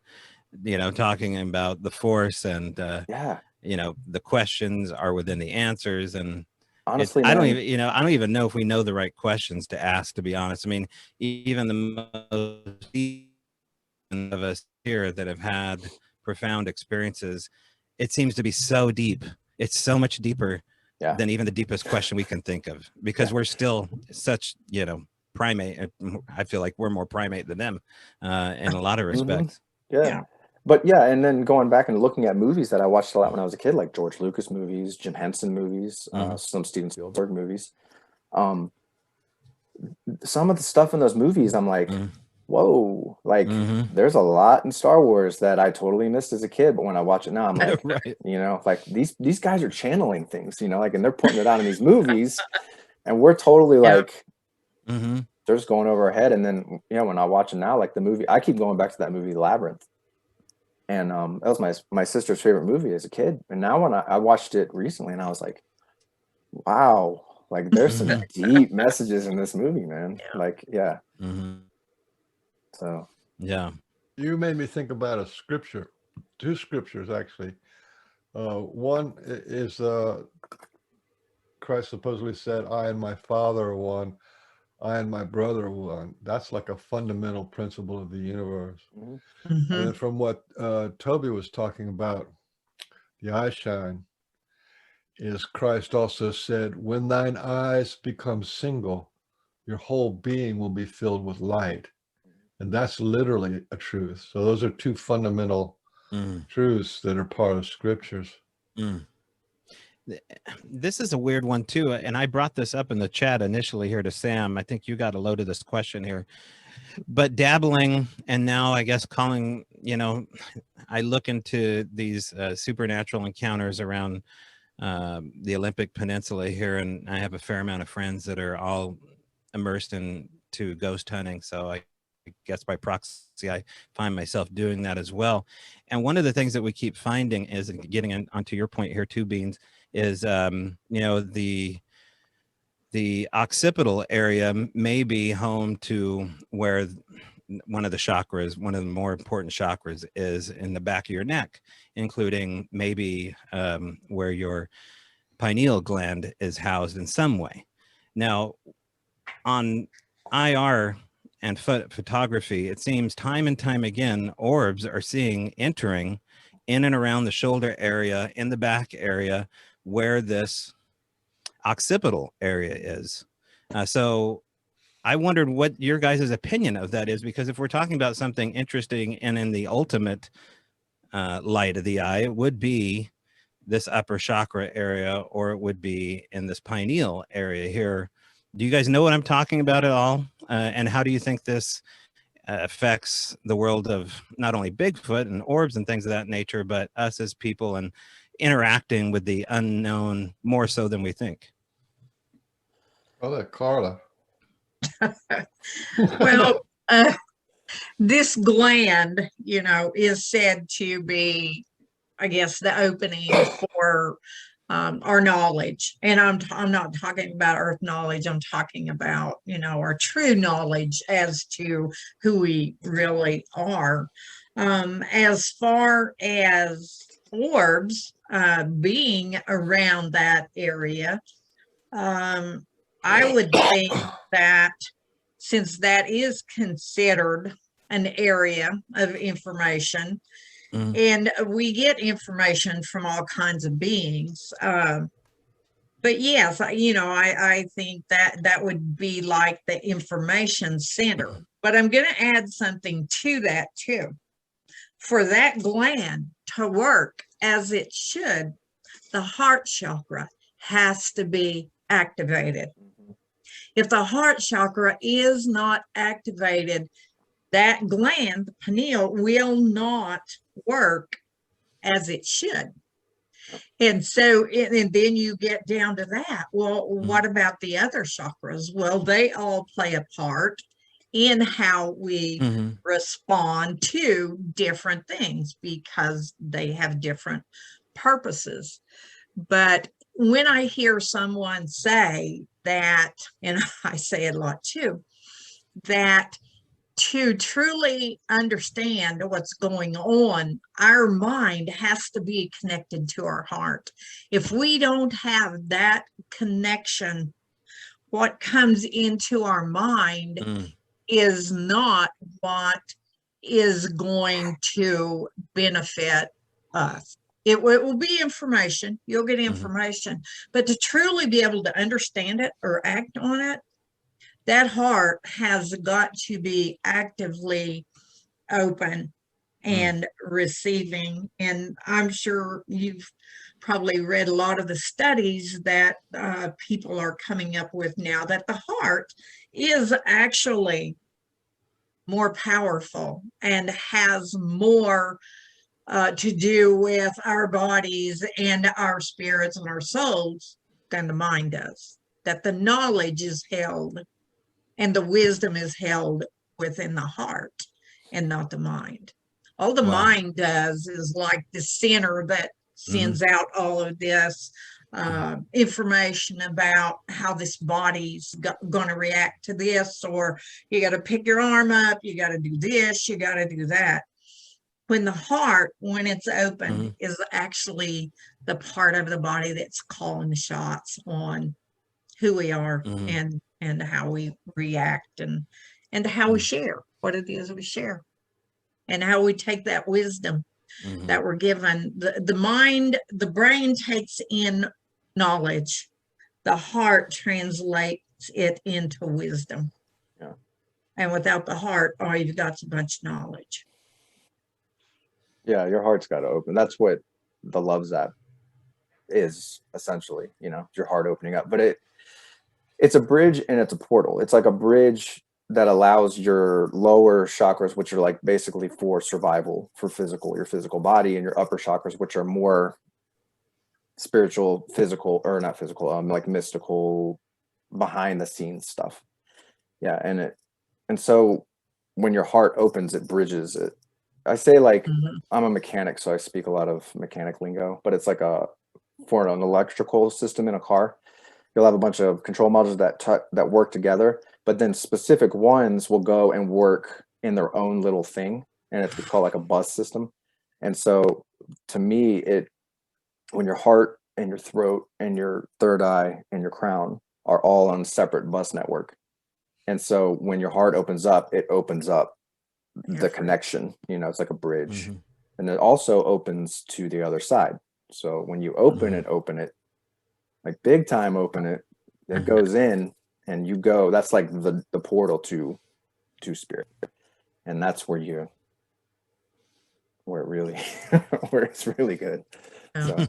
you know, talking about the Force, and you know, the questions are within the answers. And Honestly, I don't man, even, I don't even know if we know the right questions to ask, to be honest. I mean, even the most of us here that have had profound experiences, it seems to be so deep. It's so much deeper yeah, than even the deepest question we can think of, because yeah. we're still such, primate. I feel like we're more primate than them in a lot of respects. Yeah. Yeah. But yeah, and then going back and looking at movies that I watched a lot when I was a kid, like George Lucas movies, Jim Henson movies, some Steven Spielberg movies. Um, some of the stuff in those movies, I'm like, whoa, like there's a lot in Star Wars that I totally missed as a kid, but when I watch it now, I'm like, Right. like these guys are channeling things, like, and they're putting it out in these movies, and we're totally like, they're just going over our head. And then when I watch it now, like the movie, I keep going back to that movie Labyrinth. And that was my sister's favorite movie as a kid. And now when I watched it recently, and I was like, wow, like there's some deep messages in this movie, man. Like, yeah. So yeah. You made me think about a scripture, two scriptures actually. One is Christ supposedly said, "I and my Father are one. I and my brother are one." That's like a fundamental principle of the universe. And then from what Toby was talking about, the eye shine, is Christ also said, "When thine eyes become single, your whole being will be filled with light." And that's literally a truth. So those are two fundamental truths that are part of scriptures. This is a weird one too, and I brought this up in the chat initially here to Sam. I think you got a load of this question here, but dabbling, and now I guess calling, I look into these supernatural encounters around the Olympic Peninsula here, and I have a fair amount of friends that are all immersed into ghost hunting. So I guess by proxy, I find myself doing that as well. And one of the things that we keep finding is, getting onto your point here too, Beans, is the occipital area may be home to where one of the more important chakras is in the back of your neck, including maybe where your pineal gland is housed in some way. Now, on IR and photography, it seems time and time again, orbs are entering in and around the shoulder area, in the back area, where this occipital area is. So I wondered what your guys' opinion of that is, because if we're talking about something interesting and in the ultimate light of the eye, it would be this upper chakra area, or it would be in this pineal area here. Do you guys know what I'm talking about at all? And how do you think this affects the world of not only Bigfoot and orbs and things of that nature, but us as people and interacting with the unknown more so than we think? I'll let Carla. Well, this gland, is said to be, I guess, the opening for our knowledge. And I'm not talking about earth knowledge. I'm talking about, our true knowledge as to who we really are. As far as orbs being around that area, I would think that since that is considered an area of information, and we get information from all kinds of beings. But yes, I think that would be like the information center. But I'm going to add something to that too. For that gland to work as it should, the heart chakra has to be activated. If the heart chakra is not activated, that gland, the pineal, will not work as it should. And so, and then you get down to that. Well, what about the other chakras? Well, they all play a part in how we respond to different things because they have different purposes. But when I hear someone say that, and I say it a lot too, that to truly understand what's going on, our mind has to be connected to our heart. If we don't have that connection, what comes into our mind is not what is going to benefit us. It will be information. You'll get information, but to truly be able to understand it or act on it, that heart has got to be actively open and receiving. And I'm sure you've probably read a lot of the studies that people are coming up with now, that the heart is actually more powerful and has more to do with our bodies and our spirits and our souls than the mind does. That the knowledge is held and the wisdom is held within the heart and not the mind. All the mind does is like the center that sends out all of this information about how this body's going to react to this, or you got to pick your arm up, you got to do this, you got to do that. When the heart, when it's open, is actually the part of the body that's calling the shots on who we are and how we react and how we share what it is we share and how we take that wisdom that we're given. The mind, the brain takes in knowledge. The heart translates it into wisdom. Yeah. And without the heart, all you've got is a bunch of knowledge. Yeah, your heart's got to open. That's what the love zap is, essentially, you know, your heart opening up. But it's a bridge and it's a portal. It's like a bridge that allows your lower chakras, which are like basically for survival, for physical, your physical body, and your upper chakras, which are more spiritual, physical, or not physical, like mystical, behind the scenes stuff. Yeah. And so when your heart opens, it bridges it. I say, like, I'm a mechanic, so I speak a lot of mechanic lingo, but it's like for an electrical system in a car. You'll have a bunch of control modules that work together, but then specific ones will go and work in their own little thing, and it's called like a bus system. And so to me, when your heart and your throat and your third eye and your crown are all on a separate bus network. And so when your heart opens up, it opens up the connection, you know, it's like a bridge. And it also opens to the other side. So when you open it, like big time open it, it goes in and you go. That's like the portal to spirit. And that's where it really where it's really good. So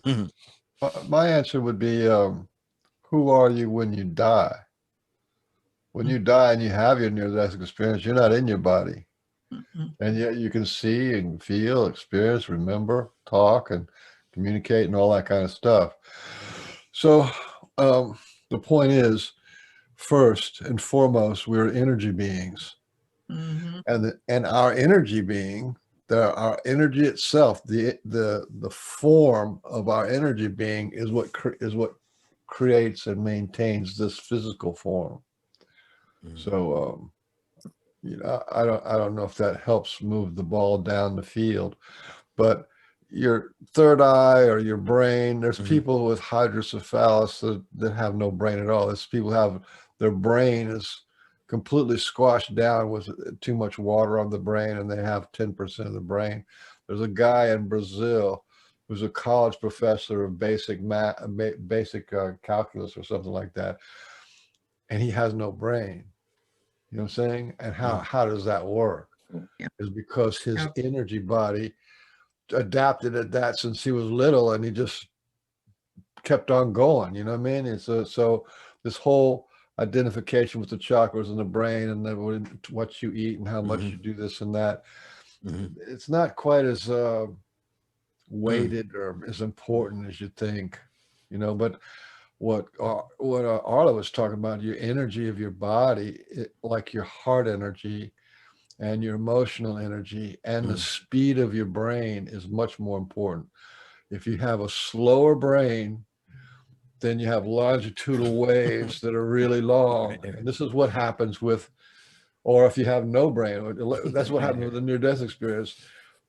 my answer would be, who are you when you die? When you die and you have your near-death experience, you're not in your body. And yet you can see and feel, experience, remember, talk, and communicate and all that kind of stuff. So the point is, first and foremost, we're energy beings. And our energy being, our energy itself, the form of our energy being is what creates and maintains this physical form. So you know, I don't know if that helps move the ball down the field, but your third eye or your brain, there's people with hydrocephalus that have no brain at all. There's people who have their brain is completely squashed down with too much water on the brain, and they have 10% of the brain. There's a guy in Brazil who's a college professor of basic calculus or something like that, and he has no brain. You know what I'm saying? And how does that work? Is because his energy body adapted at that since he was little, and he just kept on going. You know what I mean? And so this whole identification with the chakras and the brain and what you eat and how much you do this and that, it's not quite as weighted or as important as you think, you know. But what Arla was talking about, your energy of your body, like your heart energy and your emotional energy and the speed of your brain is much more important. If you have a slower brain, then you have longitudinal waves that are really long. And this is what happens with or if you have no brain, that's what happens with the near-death experience.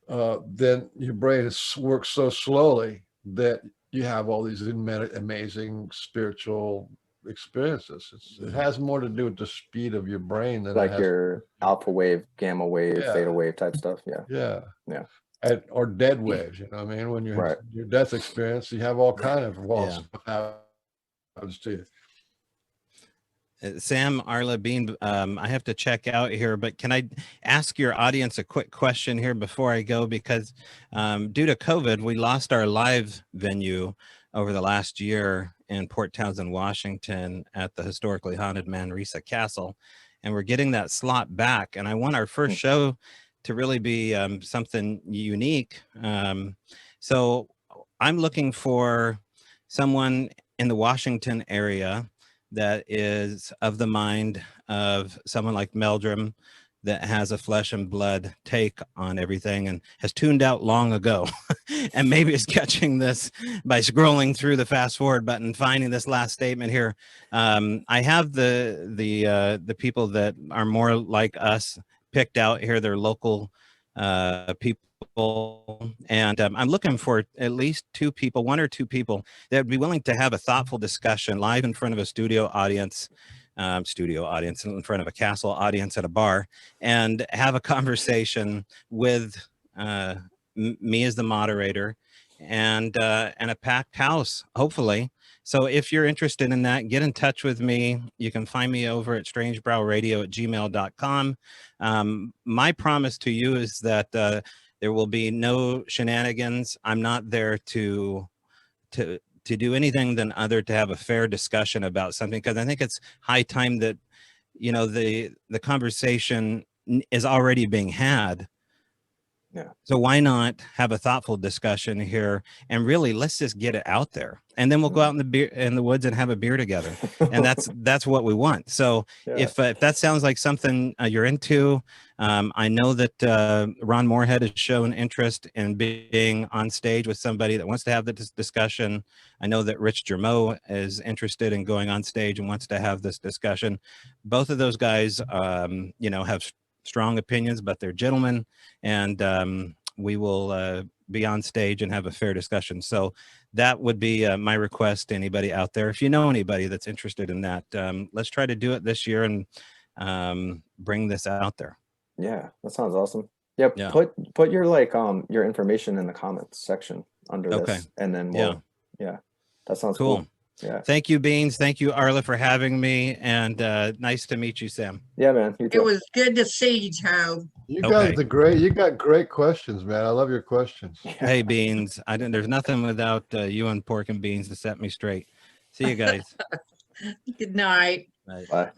Then your brain works so slowly that you have all these amazing spiritual experiences. It has more to do with the speed of your brain than like your alpha wave, gamma wave, theta wave type stuff. Yeah. Or dead waves. You know what I mean? When you're in your death experience, you have all kind of stuff happens to you. Sam, Arla, Bean, I have to check out here, but can I ask your audience a quick question here before I go? Because due to COVID, we lost our live venue over the last year in Port Townsend, Washington at the historically haunted Manresa Castle. And we're getting that slot back. And I want our first show to really be something unique. So I'm looking for someone in the Washington area that is of the mind of someone like Meldrum, that has a flesh and blood take on everything and has tuned out long ago and maybe is catching this by scrolling through the fast forward button, finding this last statement here. I have the people that are more like us picked out here. They're local people. And I'm looking for at least one or two people that would be willing to have a thoughtful discussion live in front of a studio audience in front of a castle audience at a bar, and have a conversation with me as the moderator and a packed house, hopefully. So if you're interested in that, get in touch with me. You can find me over at strangebrowradio@gmail.com. My promise to you is that there will be no shenanigans. I'm not there to do anything than other to have a fair discussion about something, because I think it's high time that, you know, the conversation is already being had. Yeah. So why not have a thoughtful discussion here, and really let's just get it out there, and then we'll go out in the woods and have a beer together, and that's what we want. So if that sounds like something you're into, I know that Ron Moorhead has shown interest in being on stage with somebody that wants to have this discussion. I know that Rich Germeau is interested in going on stage and wants to have this discussion. Both of those guys, you know, have strong opinions, but they're gentlemen, and we will be on stage and have a fair discussion. So that would be my request to anybody out there. If you know anybody that's interested in that, let's try to do it this year and bring this out there. Yeah, that sounds awesome. Yeah, put your your information in the comments section under this, and then we'll that sounds cool. Yeah. Thank you, Beans. Thank you, Arla, for having me, and nice to meet you, Sam. Yeah, man. It was good to see you, Tobe. You guys you got great questions, man. I love your questions. Hey, Beans. There's nothing without you and Pork and Beans to set me straight. See you guys. Good night. Bye.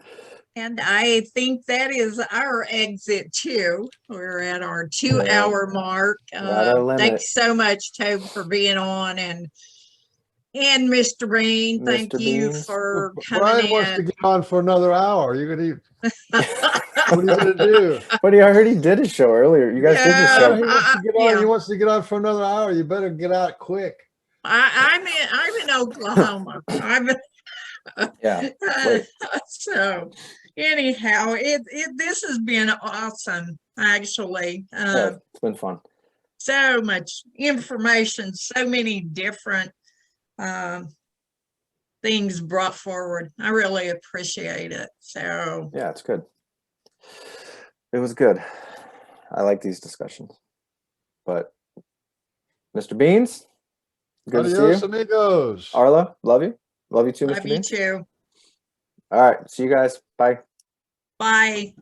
And I think that is our exit too. We're at our 2-hour mark. Thanks so much, Tobe, for being on, and Mr. Bean, thank you for coming Brian in. wants to get on for another hour. You're gonna what are you gonna do? But he already did a show earlier. You guys did the show. He wants to get on. He wants to get on for another hour. You better get out quick. I'm in Oklahoma. So anyhow, this has been awesome. Actually, it's been fun. So much information, so many different things brought forward. I really appreciate it. So yeah, it's good. It was good. I like these discussions. But Mr. Beans, good to see you. Amigos. Arla, love you. Love you too, Mr. Love Beans. You too. All right, see you guys. Bye. Bye.